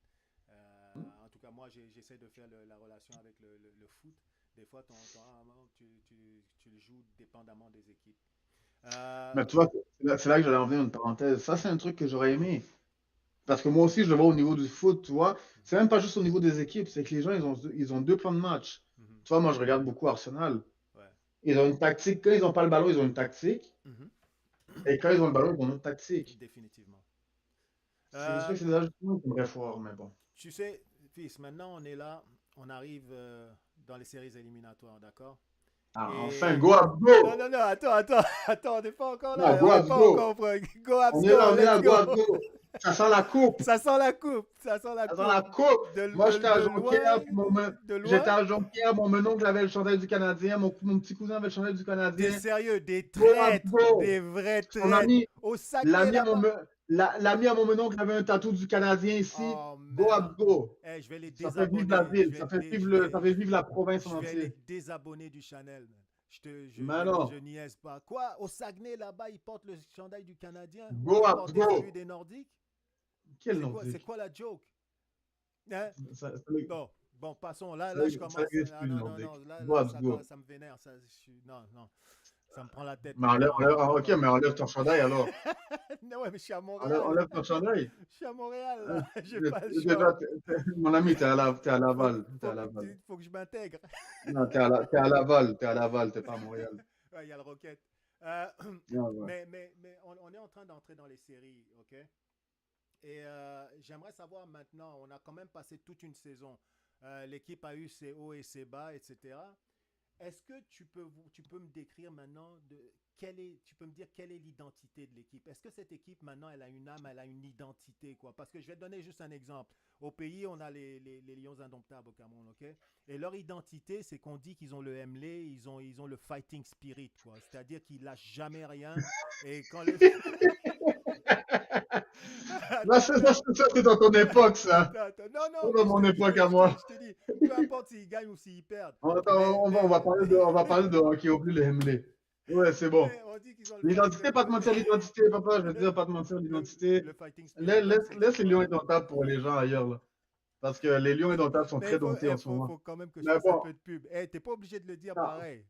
En tout cas, moi, j'essaie de faire la relation avec le foot. Des fois, ton homme à homme, tu le joues dépendamment des équipes. Mais tu vois, c'est là que j'allais en venir une parenthèse. Ça, c'est un truc que j'aurais aimé. Parce que moi aussi, je le vois au niveau du foot, tu vois. C'est même pas juste au niveau des équipes, c'est que les gens, ils ont deux plans de match. Tu vois, moi, je regarde beaucoup Arsenal. Ouais. Ils ont une tactique. Quand ils n'ont pas le ballon, ils ont une tactique. Et quand ils ont le ballon, ils ont une autre tactique. Définitivement. C'est sûr que c'est des ajustements qu'on devrait voir, mais bon. Tu sais, fils, maintenant, on est là. On arrive dans les séries éliminatoires, d'accord? Ah, enfin, go up, go! Non, attends, on n'est pas encore là. Non, go up, go! Go up, on est là, go up, go! Ça sent la coupe! Ça sent la coupe! Moi, j'étais à Jonquière, mon oncle avait le chandail du Canadien, mon petit cousin avait le chandail du Canadien. T'es sérieux, des traîtres, des vrais traîtres. Au Saguenay, l'ami à mon oncle avait un tatou du Canadien ici. Oh, go up, go! Hey, je vais les ça fait vivre la ville, ça fait vivre la province en entier. Je vais les désabonner du Chanel, man. Je niaise pas. Quoi? Au Saguenay, là-bas, ils portent le chandail du Canadien? Go up, go! Celui des Nordiques? Quel Nordique? C'est quoi la joke? Hein? Bon, passons. Là, je commence. Non, ça me vénère. Non. Ça me prend la tête. Mais enlève ton chandail alors. Non, mais je suis à Montréal. Enlève ton chandail. Je suis à Montréal, là. J'ai pas le choix. Mon ami, t'es à Laval. Il faut que je m'intègre. Non, t'es à Laval, t'es pas à Montréal. Ouais, il y a le Rocket. Mais on est en train d'entrer dans les séries, ok? Et j'aimerais savoir maintenant, on a quand même passé toute une saison. L'équipe a eu ses hauts et ses bas, etc. Est-ce que tu peux me décrire maintenant tu peux me dire quelle est l'identité de l'équipe? Est-ce que cette équipe maintenant elle a une âme, elle a une identité quoi? Parce que je vais te donner juste un exemple. Au pays, on a les Lions indomptables au Cameroun, ok? Et leur identité, c'est qu'on dit qu'ils ont le MLE, ils ont le fighting spirit quoi. C'est-à-dire qu'ils lâchent jamais rien. Et quand Là, c'est dans ton époque, ça. Non. Dans mon époque à moi. Je te dis, peu importe s'ils gagnent ou s'ils perdent. On va parler de hockey, oublie le MLE. Ouais, c'est bon. L'identité, pas de mentir l'identité, papa, je veux dire, pas de mentir l'identité. Laisse les lions indomptables pour les gens ailleurs, là. Parce que les lions indomptables sont très domptés en ce moment. Il faut quand même que je fasse un peu de pub. T'es pas obligé de le dire pareil.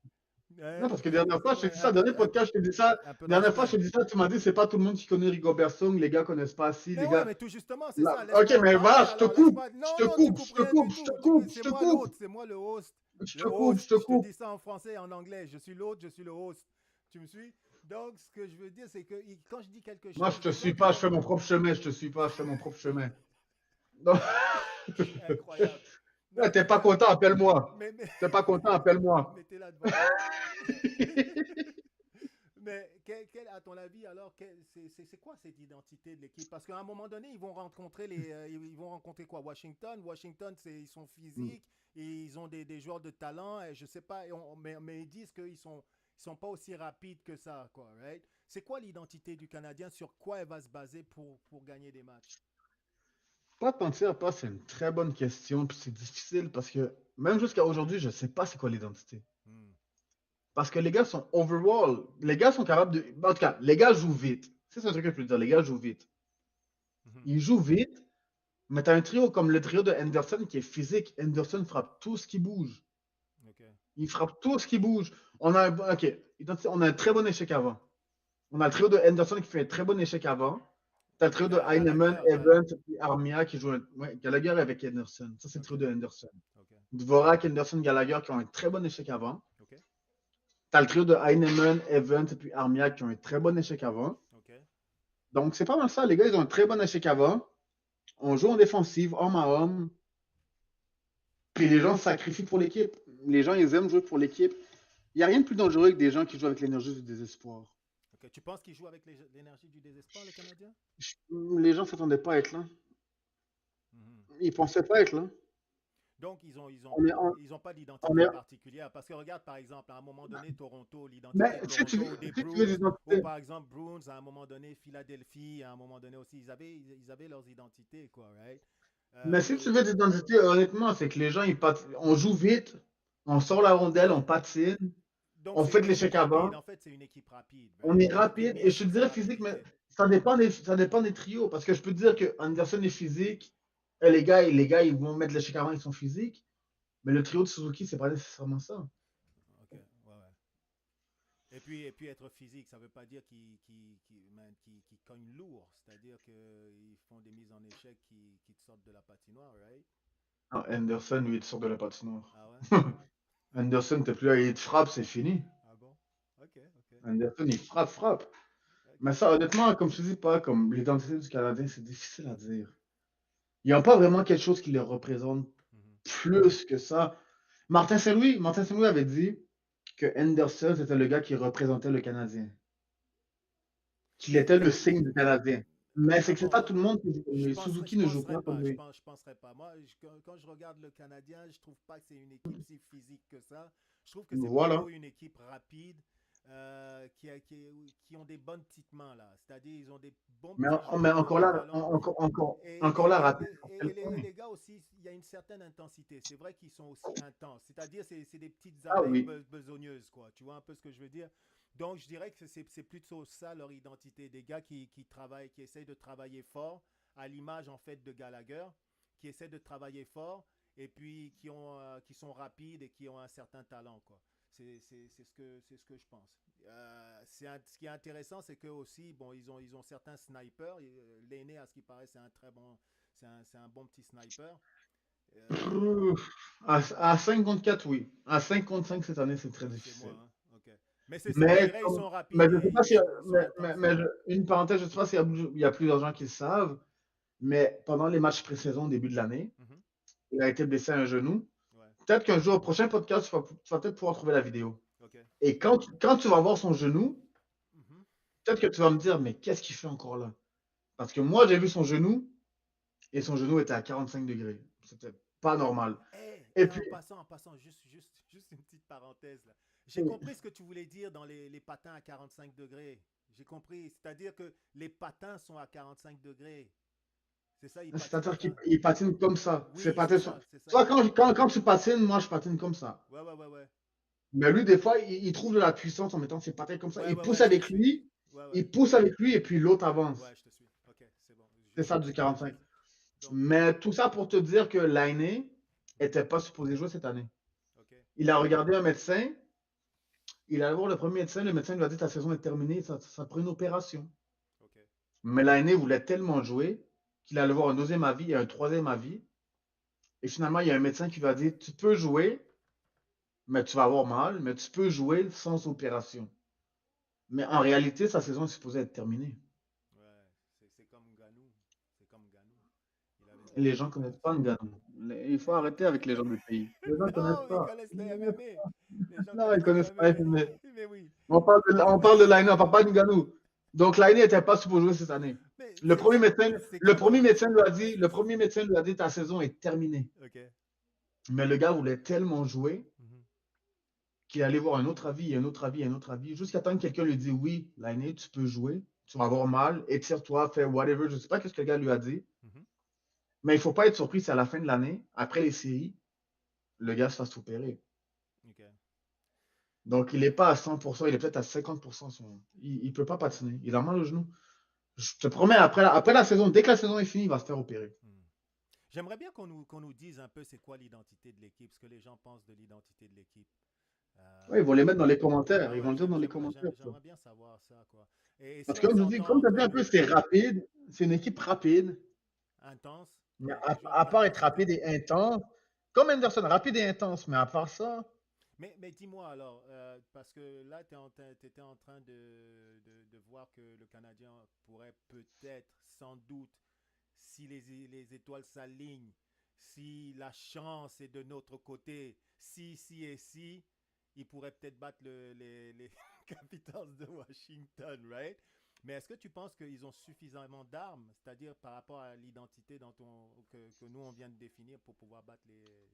Non, parce que dernière fois, je t'ai dit ça, dernier podcast, je t'ai dit ça. Dernière fois, je t'ai dit ça, tu m'as dit, c'est pas tout le monde qui connaît Rigobert Song, les gars connaissent pas si, les gars. Mais tout justement, c'est ça. Ok, mais voilà, je te coupe. C'est moi le host. Je te coupe. Je te dis ça en français et en anglais. Je suis l'hôte, je suis le host. Tu me suis? Donc, ce que je veux dire, c'est que quand je dis quelque Moi, je chose, te les gens suis qui pas, je vont. fais mon propre chemin. Je te suis pas, je fais mon propre chemin. Non. Incroyable. Ouais, Non, t'es pas content, appelle-moi. mais, T'es pas content, appelle-moi. mettez-la devant moi. Mais à ton avis, alors, c'est quoi cette identité de l'équipe? Parce qu'à un moment donné, ils vont rencontrer ils vont rencontrer quoi? Washington. Washington, ils sont physiques, et ils ont des joueurs de talent. Et je sais pas, mais ils disent ils sont pas aussi rapides que ça, quoi, right? C'est quoi l'identité du Canadien? Sur quoi elle va se baser pour gagner des matchs? Pas te mentir, pas, c'est une très bonne question, puis c'est difficile parce que même jusqu'à aujourd'hui, je sais pas c'est quoi l'identité. Hmm. Parce que les gars sont overall, les gars sont capables de. En tout cas, les gars jouent vite. C'est un truc que je peux dire, les gars jouent vite. Mhm. Ils jouent vite, mais t'as un trio comme le trio de Henderson qui est physique. Henderson frappe tout ce qui bouge. Ok. Il frappe tout ce qui bouge. Ok, on a un très bon échec avant. On a le trio de Henderson qui fait un très bon échec avant. T'as le trio de Heinemann, Evans et Armia qui joue. Ouais, Gallagher avec Henderson. Ça, c'est le Ok. trio de Henderson. Ok. Dvorak, Henderson, Gallagher qui ont un très bon échec avant. Ok. T'as le trio de Heinemann, Evans et puis Armia qui ont un très bon échec avant. Ok. Donc, c'est pas mal ça. Les gars, ils ont un très bon échec avant. On joue en défensive, homme à homme. Puis les gens se sacrifient pour l'équipe. Les gens, ils aiment jouer pour l'équipe. Il n'y a rien de plus dangereux que des gens qui jouent avec l'énergie du désespoir. Ok. Tu penses qu'ils jouent avec l'énergie du désespoir, les Canadiens? Les gens ne s'attendaient pas à être là. Mhm. Ils ne pensaient pas être là. Donc, On est, on, ils ont pas on est... d'identité particulière. Parce que regarde, par exemple, à un moment donné, Toronto, Mais l'identité de si tu Toronto, veux, ou des si tu veux Bruins, des ou identités. par exemple, Bruins, à un moment donné, Philadelphie, à un moment donné aussi, ils avaient leurs identités, quoi, right? Mais si tu Les... veux des identités, honnêtement, c'est que les gens, on joue vite, on sort la rondelle, on patine, Donc, on c'est fait une de équipe l'échec rapide. avant, En fait, c'est une équipe rapide, on right? est rapide, et je te Mise sa dirais physique, mais rapidité. ça dépend des trios. Parce que je peux te dire que Anderson est physique, et les gars, ils vont mettre l'échec avant, ils sont physiques. Mais le trio de Suzuki, c'est pas nécessairement ça. Ok, ouais, ouais. Et puis être physique, ça veut pas dire qu'ils cognent lourd. C'est-à-dire qu'ils font des mises en échec qui te sortent de la patinoire, right? Ah, Anderson, lui, il sort de la patinoire. Ah ouais? Anderson, t'es plus là, il te frappe, c'est fini. Ah bon? Ok, ok. Anderson, il frappe, frappe. Mais Ok. ça, honnêtement, comme je te dis pas, comme l'identité du Canadien, c'est difficile à dire. Il n'y a pas vraiment quelque chose qui les représente Mhm. plus que ça. Martin Saint-Louis avait dit que Henderson, c'était le gars qui représentait le Canadien. Qu'il était le signe du Canadien. Mais c'est Ah que c'est bon? pas tout le monde qui joue comme lui. Je Suzuki ne joue penserais pas comme pas. lui. Je penserais pas. Moi, quand je regarde le Canadien, je trouve pas que c'est une équipe si physique que ça. Je trouve que c'est Voilà. plutôt une équipe rapide, qui ont des bonnes petites mains là. C'est-à-dire, ils ont des bons Mais, petits mais joueurs qui ont encore du là, talent. encore là, rapide sur quel Et point? les gars aussi, il y a une certaine intensité. C'est vrai qu'ils sont aussi intenses. C'est-à-dire, c'est des petites Ah abeilles oui. besogneuses, quoi. Tu vois un peu ce que je veux dire? Donc, je dirais que c'est plutôt ça leur identité. Des gars qui travaillent, qui essayent de travailler fort, à l'image en fait de Gallagher, qui essaient de travailler fort et puis qui sont rapides et qui ont un certain talent, quoi. C'est ce que je pense. Ce qui est intéressant, c'est que aussi, bon, ils ont certains snipers. L'aîné, à ce qui paraît, c'est un très bon, c'est un bon petit sniper. Euh, À 5 contre 4, oui. À 5 contre 5 cette année, c'est très c'est moi, difficile. hein. Ok. Mais c'est ça, je Mais, dirais, ils sont mais rapides je sais et pas si, ils sont intenses. une parenthèse, je sais pas s'il il y a plusieurs gens qui le savent, mais pendant les matchs pré-saison au début de l'année, Mhm. il a été blessé à un genou. Ouais. Peut-être qu'un jour, au prochain podcast, tu vas peut-être pouvoir trouver la vidéo. Ok. Et quand tu vas voir son genou, Mhm. peut-être que tu vas me dire, mais qu'est-ce qu'il fait encore là? Parce que moi, j'ai vu son genou et son genou était à 45 degrés. C'était pas normal. Et puis, En passant, juste une petite parenthèse là. J'ai compris ce que tu voulais dire dans les patins à 45 degrés. J'ai compris. C'est-à-dire que les patins sont à 45 degrés. C'est ça, ils patinent à c'est-à-dire 40. qu'il patine comme ça. C'est Oui, c'est patine ça, c'est ça. Toi, quand tu patines, moi, je patine comme ça. Ouais, ouais, ouais, ouais. Mais lui, des fois, il trouve de la puissance en mettant ses patins comme ça. Ouais, Il ouais, pousse ouais, je te avec suis. lui, Ouais, ouais. il pousse avec lui et puis l'autre avance. Ouais, je te suis. Ok, c'est bon. C'est ça du J'ai compris. 45. Donc, Mais tout ça pour te dire que Lainé mhm, n'était pas supposé jouer cette année. ok, Il a regardé un médecin, il allait voir le premier médecin, le médecin lui a dit ta saison est terminée, ça prend une opération. ok. Mais Lainé voulait tellement jouer qu'il allait voir un deuxième avis et un troisième avis. Et finalement, il y a un médecin qui lui a dit tu peux jouer, mais tu vas avoir mal, mais tu peux jouer sans opération. Mais en réalité, sa saison est supposée être terminée. Ouais, c'est comme Ganou. C'est comme Ganou. Il avait dit Les qu'il gens était ne connaissent parti. pas Ngannou. Il faut Mais arrêter avec les gens du pays. Les gens ne connaissent non, ils pas. connaissent Ils le connaissent MMA. pas. Les gens Non, ils ne connaissent le connaissent pas MMA. FMA. Mais oui. On parle de Laine, on ne parle pas de Ngannou. Donc Laine n'était pas supposé jouer cette année. Mais Le premier médecin, c'est le comment? premier médecin lui a dit, le premier médecin lui a dit ta saison est terminée. Ok. Mais le gars voulait tellement jouer Mhm. qu'il allait voir un autre avis, un autre avis, un autre avis, jusqu'à temps que quelqu'un lui dise oui, Laine, tu peux jouer, tu vas avoir mal, étire-toi, fais whatever. Je ne sais pas ce que le gars lui a dit. Mhm. Mais il ne faut pas être surpris si à la fin de l'année, après les séries, le gars se fasse opérer. Ok. Donc, il n'est pas à 100%, il est peut-être à 50%. Il ne peut pas patiner. Il a mal au genou. Je te promets, après la saison, dès que la saison est finie, il va se faire opérer. Mhm. J'aimerais bien qu'on nous dise un peu c'est quoi l'identité de l'équipe, ce que les gens pensent de l'identité de l'équipe. Ouais, ils vont les mettre dans les Ouais, commentaires. Ils vont ouais, le dire dans les commentaires. Ça. j'aimerais bien savoir ça, quoi. Et si Parce que on comme s'entend tu as entre dit un peu, nous, c'est rapide. C'est une équipe rapide. intense, Mais des joueurs à part être d'intensité. rapide et intense, comme Anderson, rapide et intense, mais à part ça, Mais dis-moi alors, parce que là, tu étais en train de voir que le Canadien pourrait peut-être, sans doute, si les étoiles s'alignent, si la chance est de notre côté, si et si, il pourrait peut-être battre les Capitals de Washington, right? Mais est-ce que tu penses qu'ils ont suffisamment d'armes, c'est-à-dire par rapport à l'identité que nous on vient de définir pour pouvoir battre les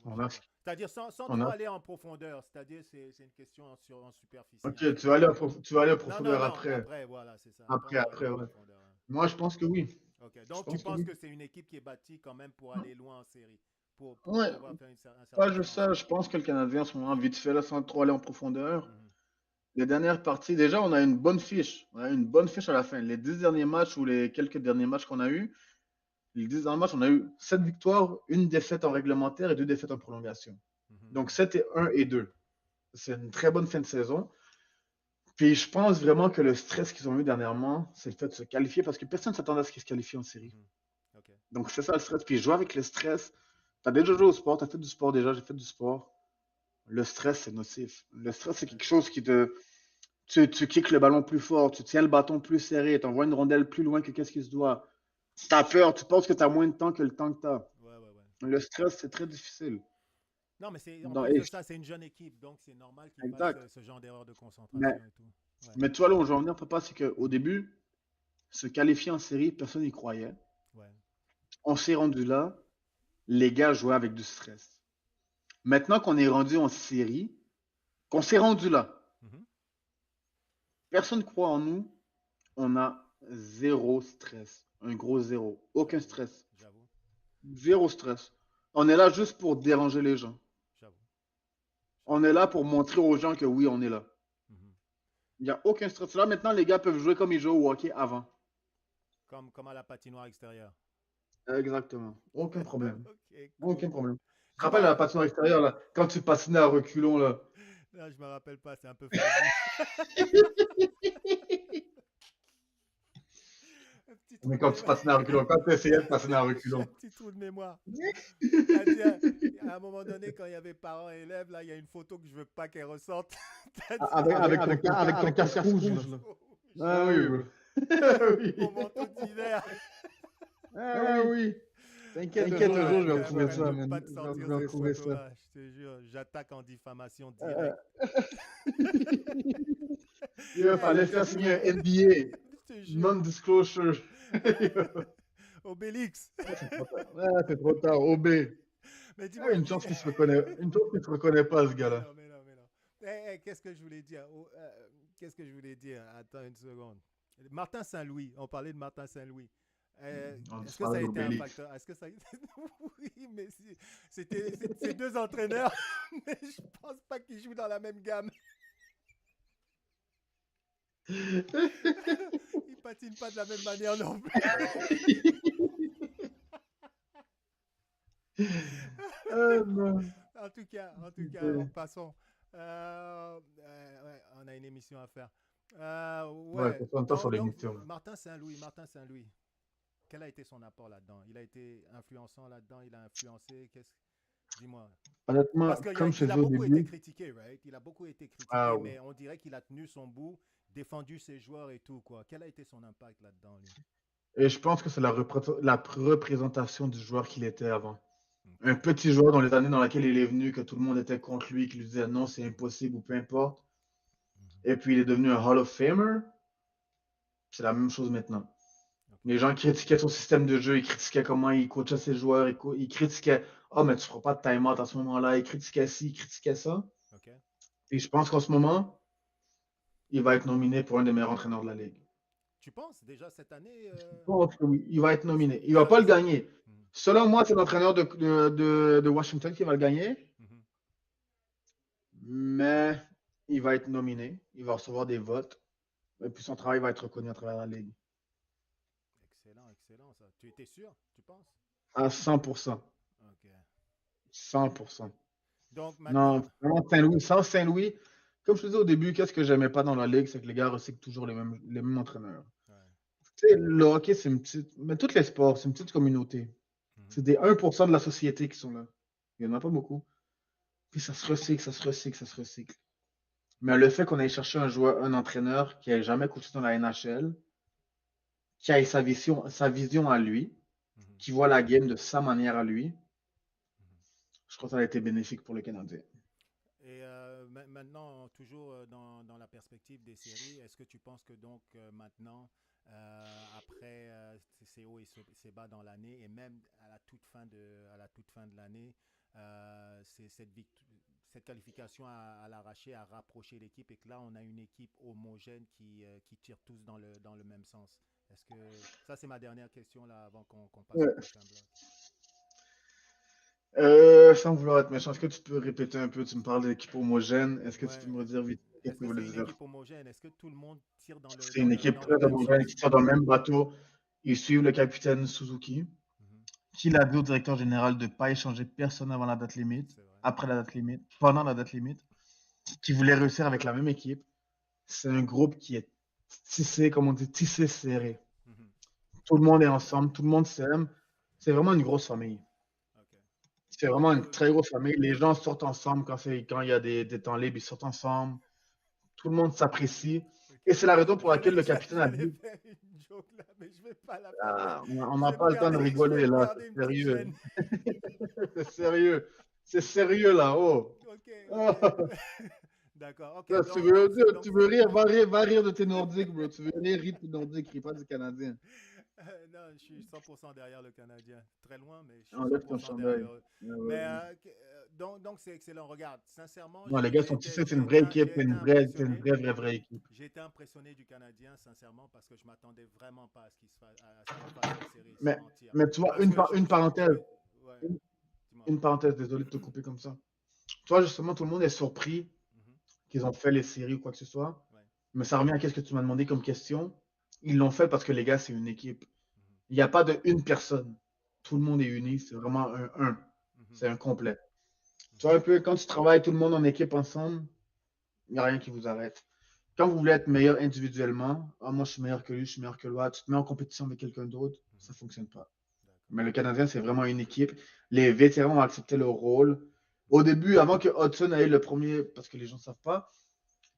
on a, Washington? C'est-à-dire sans on trop a. aller en profondeur, c'est-à-dire c'est une question en superficie Ok, un peu. tu vas aller en Non, non, profondeur non, après. après, voilà, c'est ça. Après, Après, on va aller après, en ouais. profondeur, hein. Moi, je pense que oui. Ok, Je donc tu pense que penses oui. que c'est une équipe qui est bâtie quand même pour aller loin en série, pour Ouais, pouvoir faire un pas certain juste sens. ça. Je pense que le Canadien, en ce moment, vite fait, là, sans trop aller en profondeur. Mhm, Les dernières parties, déjà, on a une bonne fiche. On a une bonne fiche à la fin. Les 10 derniers matchs ou les quelques derniers matchs qu'on a eu, les 10 derniers matchs, on a eu 7 victoires, une défaite en réglementaire et 2 défaites en prolongation. mhm, Donc mhm. 7 et 1 et 2. C'est une très bonne fin de saison. Puis je pense vraiment que le stress qu'ils ont eu dernièrement, c'est le fait de se qualifier parce que personne ne s'attendait à ce qu'ils se qualifient en série. Mhm. Ok. Donc c'est ça le stress. Puis jouer avec le stress, tu as déjà joué au sport, tu as fait du sport déjà, j'ai fait du sport. Le stress, c'est nocif. Le stress, c'est Ouais, quelque je chose sais. qui te. Tu kicks le ballon plus fort, tu tiens le bâton plus serré, tu envoies une rondelle plus loin que qu'est-ce qui se doit. Tu as peur, tu penses que tu as moins de temps que le temps que tu as. Ouais, ouais, ouais. Le stress, c'est très difficile. Non, mais c'est en Dans, plus et- de ça, c'est une jeune équipe, donc c'est normal qu'ils fassent exact. ce genre d'erreur de Mais, concentration et tout. Ouais, mais toi, là où je veux en venir, papa, c'est qu'au début, se qualifier en série, personne n'y croyait. ouais. On s'est rendu là, les gars jouaient avec du stress. Maintenant qu'on est rendu en série, qu'on s'est rendu là, Mhm. personne ne croit en nous, on a zéro stress. Un gros zéro. Aucun J'avoue, stress. j'avoue, Zéro stress. On est là juste pour déranger les gens. j'avoue, On j'avoue. est là pour montrer aux gens que oui, on est là. Mhm. Il n'y a aucun stress. Là, maintenant, les gars peuvent jouer comme ils jouaient au hockey avant. Comme à la patinoire extérieure. Exactement. Aucun problème. Ok, cool. Aucun problème. Tu te rappelles Dis-moi, la patinoire extérieure, là, quand tu patinais à reculons, là. non, je me rappelle pas, c'est un peu fuzzy. Un petit trou Mais de quand tu mémoire. patinais à reculons, quand tu essayais de patiner à J'ai un reculons. petit trou de mémoire. C'est-à-dire, à un moment donné, quand il y avait parents-élèves, là, il y a une photo que je veux pas qu'elle ressorte. C'est-à-dire, Avec ton casque rouge, là. Ah oui, bro. mon Oui. manteau d'hiver. Ah oui. T'inquiète, un jour, je Ouais, vais quand même, retrouver elle ça, veut man. pas te Je sortir vais cette retrouver ça. photo-là. Je te jure, j'attaque en diffamation Euh, directe. il Hey, fallait faire signer un NDA. je te jure. Non-disclosure. Obélix. C'est trop tard. C'est trop tard. OB. Mais Ah, dis-moi, une chance qu'il se reconnaît. Une chance qu'il se reconnaît pas, ce mais gars-là. non, mais non, mais non. Hey, qu'est-ce que je voulais dire? Qu'est-ce que je voulais dire? Attends une seconde. Martin Saint-Louis, on parlait de Martin Saint-Louis. On Est-ce se que ça parlait a été un d'Obélix. facteur? Est-ce que ça a été... Oui, mais c'est deux entraîneurs, mais je pense pas qu'ils jouent dans la même gamme. Ils patinent pas de la même manière non plus. Non. En tout cas, passons. Ouais, on a une émission à faire. Ouais, Ouais, concentre-toi sur donc l'émission, là. Martin Saint-Louis, quel a été son apport là-dedans? Il a été influençant là-dedans, il a influencé. Qu'est-ce... Dis-moi. Honnêtement, Parce qu'il comme je te il a disais au beaucoup été début, critiqué, right? Il a beaucoup été ah critiqué, oui. mais on dirait qu'il a tenu son bout, défendu ses joueurs et tout, quoi. Quel a été son impact là-dedans, lui? Et je pense que c'est la représentation du joueur qu'il était avant. OK. Un petit joueur dans les années dans lesquelles il est venu, que tout le monde était contre lui, qui lui disait non, c'est impossible ou peu importe. Mhm. Et puis il est devenu un Hall of Famer. C'est la même chose maintenant. OK. Les gens critiquaient son système de jeu, ils critiquaient comment il coachait ses joueurs, ils critiquaient oh, mais tu ne feras pas de time-out à ce moment-là, ils critiquaient ci, ils critiquaient ça. OK. Et je pense qu'en ce moment, il va être nominé pour un des meilleurs entraîneurs de la ligue. Tu penses déjà cette année Je pense que oui, il va être nominé. Il ne va ça, pas le gagner. Mhm. Selon moi, c'est l'entraîneur de Washington qui va le gagner, Mhm. mais il va être nominé. Il va recevoir des votes. Et puis son travail va être reconnu à travers la ligue. Excellent, excellent ça. Tu étais sûr, tu penses? À 100%. OK. 100%. Donc Non, maintenant, vraiment Saint-Louis. Sans Saint-Louis, comme je te disais au début, qu'est-ce que j'aimais pas dans la ligue, c'est que les gars recyclent toujours les mêmes entraîneurs. ouais. Tu sais, le hockey, c'est une petite. Mais tous les sports, c'est une petite communauté. Mhm. C'est des 1% de la société qui sont là. Il n'y en a pas beaucoup. Puis ça se recycle, ça se recycle, ça se recycle. Mais le fait qu'on aille chercher un joueur, un entraîneur qui n'a jamais coaché dans la NHL, qui a sa vision à lui, Mhm. qui voit la game de sa manière à lui, Mhm. je crois que ça a été bénéfique pour le Canadien. Et maintenant, toujours dans la perspective des séries, est-ce que tu penses que donc maintenant, après ces hauts et ces bas dans l'année, et même à la toute fin de l'année, cette qualification à l'arraché a rapproché l'équipe et que là, on a une équipe homogène qui tire tous dans le même sens. Est-ce que ça, c'est ma dernière question là avant qu'on passe au Ouais. prochain bloc. Sans vouloir être méchant, est-ce que tu peux répéter un peu? Tu me parles d'équipe homogène. Est-ce que tu Ouais. peux me redire vite qu'est-ce Est-ce que tu que voulais c'est une dire? équipe homogène? Est-ce que tout le monde tire C'est une équipe dans très le même homogène sens? qui tire dans le même bateau. Ils suivent le capitaine Suzuki, Mhm. qui l'a dit au directeur général de ne pas échanger personne avant la date limite, C'est vrai. après la date limite, pendant la date limite, qui voulait réussir avec la même équipe. C'est un groupe qui est tissé, comme on dit, tissé serré. Mhm. Tout le monde est ensemble, tout le monde s'aime. C'est vraiment une grosse famille. OK. C'est vraiment Donc, une très grosse famille. Les gens sortent ensemble quand il y a des temps libres, ils sortent ensemble. Tout le monde s'apprécie. OK. Et c'est la raison pour laquelle le capitaine a J'allais dit faire une joke là, mais je vais pas la faire. ah, on Je n'a vais me pas le temps de garder, je vais rigoler me là, garder une c'est petite sérieux. gêne. C'est sérieux. C'est sérieux là, oh. OK, OK. Oh. D'accord. OK. Là, tu veux rire, Donc, va rire de tes Nordiques, bro. Tu veux rire de tes Nordiques, ris pas du Canadien. non, je suis 100% derrière le Canadien. Très loin, mais je suis Enlève ton 100% chandail. derrière eux. Ouais, ouais, Mais ouais. donc c'est excellent. Regarde, sincèrement, Non, les gars sont tissés, c'est une vraie équipe, j'ai été c'est une impressionné. vraie équipe. J'ai été impressionné du Canadien, sincèrement, parce que je m'attendais vraiment pas à ce qu'il fasse les séries, sans Mais, mentir. mais tu vois, Parce que une parenthèse, ouais, une, dis-moi. une parenthèse, désolé de te couper comme ça. Toi, justement, tout le monde est surpris Mhm. qu'ils ont fait les séries ou quoi que ce soit. Ouais. Mais ça revient à ce que tu m'as demandé comme question. Ils l'ont fait parce que les gars, c'est une équipe. Mhm. Il n'y a pas de une personne. Tout le monde est uni. C'est vraiment un. Mhm. C'est un complet. Tu Mhm. vois, un peu, quand tu travailles tout le monde en équipe ensemble, il n'y a rien qui vous arrête. Quand vous voulez être meilleur individuellement, ah, moi je suis meilleur que lui, je suis meilleur que l'autre, tu te mets en compétition avec quelqu'un d'autre, ça Mhm. ne fonctionne pas. D'accord. Mais le Canadien, c'est vraiment une équipe. Les vétérans ont accepté leur rôle. Au début, avant que Hudson ait le premier, parce que les gens ne savent pas,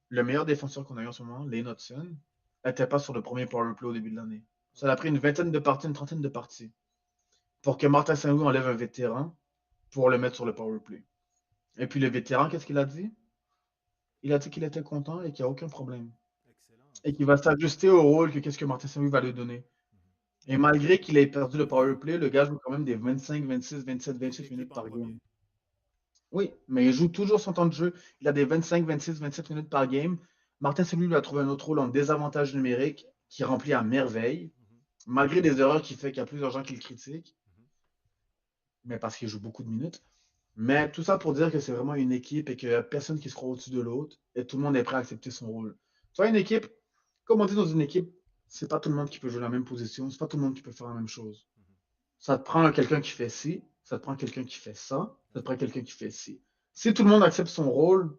le meilleur défenseur qu'on a eu en ce moment, Lane Hudson, n'était pas sur le premier power play au début de l'année. Ça OK. a pris une vingtaine de parties, une trentaine de parties, pour que Martin Saint-Louis enlève un vétéran pour le mettre sur le power play. Et puis le vétéran, qu'est-ce qu'il a dit? Il a dit qu'il était content et qu'il n'y a aucun problème. Excellent, Et qu'il excellent. va s'ajuster au rôle que qu'est-ce que Martin Saint-Louis va lui donner. Mhm. Et malgré qu'il ait perdu le power play, le gars joue quand même des 25, 26, 27, Pour 28 l'équipe minutes en par game. premier. Oui, mais il joue toujours son temps de jeu. Il a des 25, 26, 27 minutes par game. Martin Saint-Louis lui a trouvé un autre rôle en désavantage numérique qui remplit à merveille, Mhm. malgré des erreurs qu'il fait, qu'il y a plusieurs gens qui le critiquent, Mhm. mais parce qu'il joue beaucoup de minutes. Mais tout ça pour dire que c'est vraiment une équipe et qu'il n'y a personne qui se croit au-dessus de l'autre et tout le monde est prêt à accepter son rôle. Tu vois, une équipe, comme on dit dans une équipe, c'est pas tout le monde qui peut jouer la même position, c'est pas tout le monde qui peut faire la même chose. Mhm. Ça te prend quelqu'un qui fait ci, ça te prend quelqu'un qui fait ça, ça te OK. prend quelqu'un qui fait ci. Si tout le monde accepte son rôle,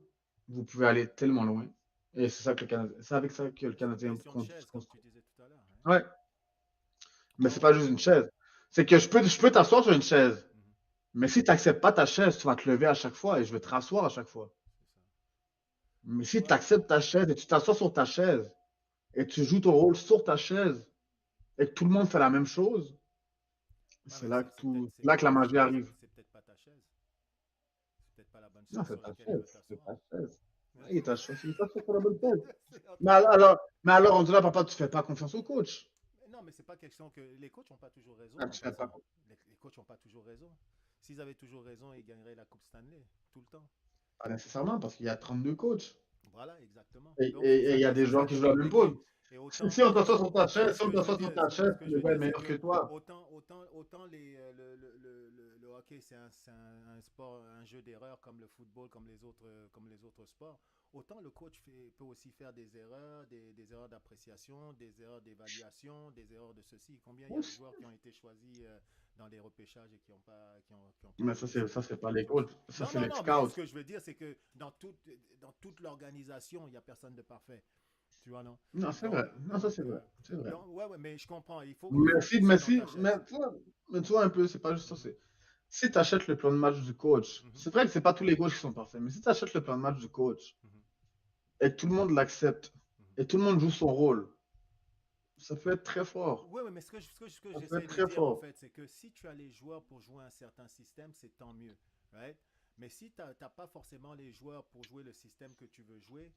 vous pouvez aller tellement loin. Et c'est ça que le Canadien, c'est avec ça que le C'est une Canadien question de chaise, comme tu construit. disais tout à l'heure, hein. Ouais, mais c'est Donc, pas juste une chaise. C'est que je peux t'asseoir sur une chaise. mhm. Mais si tu n'acceptes pas ta chaise, tu vas te lever à chaque fois et je vais te rasseoir à chaque fois. C'est ça. Mais si tu Ouais, acceptes ta chaise et tu t'assois sur ta chaise et tu joues ton rôle sur ta chaise et que tout le monde fait la même chose, ouais, c'est mais là que c'est là que la magie arrive. peut-être pas ta chaise. C'est peut-être pas la bonne Non, chaise c'est sur ta laquelle il veut chaise. C'est t'asseoir. ta chaise. Ouais. Il t'a choisi. Il t'a choisi sur la bonne chaise. C'est en train de dire. Mais alors, on dirait, papa, tu fais pas confiance au coach. Mais non, mais c'est pas question que les coachs n'ont pas toujours raison Ah, en tu fais pas passant. Les coachs n'ont pas toujours raison. S'ils avaient toujours raison, ils gagneraient la Coupe Stanley tout le temps. Pas nécessairement parce qu'il y a 32 coachs. Voilà, exactement. Et Donc c'est il ça y a qui des gens qui est jouent la même compliqué. pause. Et Si on t'assoit sur ta mais chaise, si ce on que je veux t'assoit sur dire, ta chaise, ce que tu je veux devrais dire, être c'est meilleur que que toi. autant le hockey, c'est un sport, un jeu d'erreur comme le football, comme les autres sports. Autant le coach peut aussi faire des erreurs, des erreurs d'appréciation, des erreurs d'évaluation, des erreurs de ceci. Combien il y a de Oui. joueurs qui ont été choisis dans les repêchages et qui ont pas Mais réussi ça, c'est pas comme les ils ont. coachs. Ça, Non, c'est non, les non, mais ce scouts. que je veux dire, c'est que dans toute l'organisation, il n'y a personne de parfait. Tu vois, non? Non, c'est Donc, vrai. Non, ça, c'est vrai. C'est vrai. ouais, ouais, mais je comprends. Il Mais faut que si, tu mais sois dans si, ta chaise. mais tu vois un peu, c'est pas juste ça. Mhm, Si tu achètes le plan de match du coach, mhm, c'est vrai que c'est pas tous les coachs qui sont parfaits, mais si tu achètes le plan de match du coach mhm, et que tout le monde l'accepte mhm. et tout le monde joue son rôle, ça peut être très fort. Ouais, ouais, mais ce que Ça peut être j'essaie de très dire, en fort. fait, c'est que si tu as les joueurs pour jouer un certain système, c'est tant mieux. Right? Mais si tu n'as pas forcément les joueurs pour jouer le système que tu veux jouer,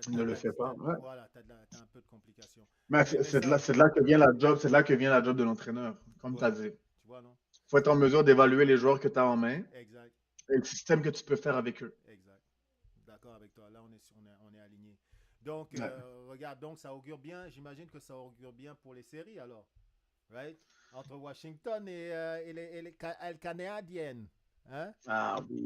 Il ne le fait pas. Ouais. voilà, t'as un peu de complications. Mais Mais c'est de là que vient la job, c'est de là que vient la job de l'entraîneur, comme tu as ouais, dit. tu vois, non? Il faut être en mesure d'évaluer les joueurs que tu as en main Exact, et le système que tu peux faire avec eux. exact. D'accord avec toi. Là, on est aligné. Donc, Ouais. regarde, donc ça augure bien. J'imagine que ça augure bien pour les séries alors. Right? Entre Washington et les Canadiennes. Hein? Ah oui,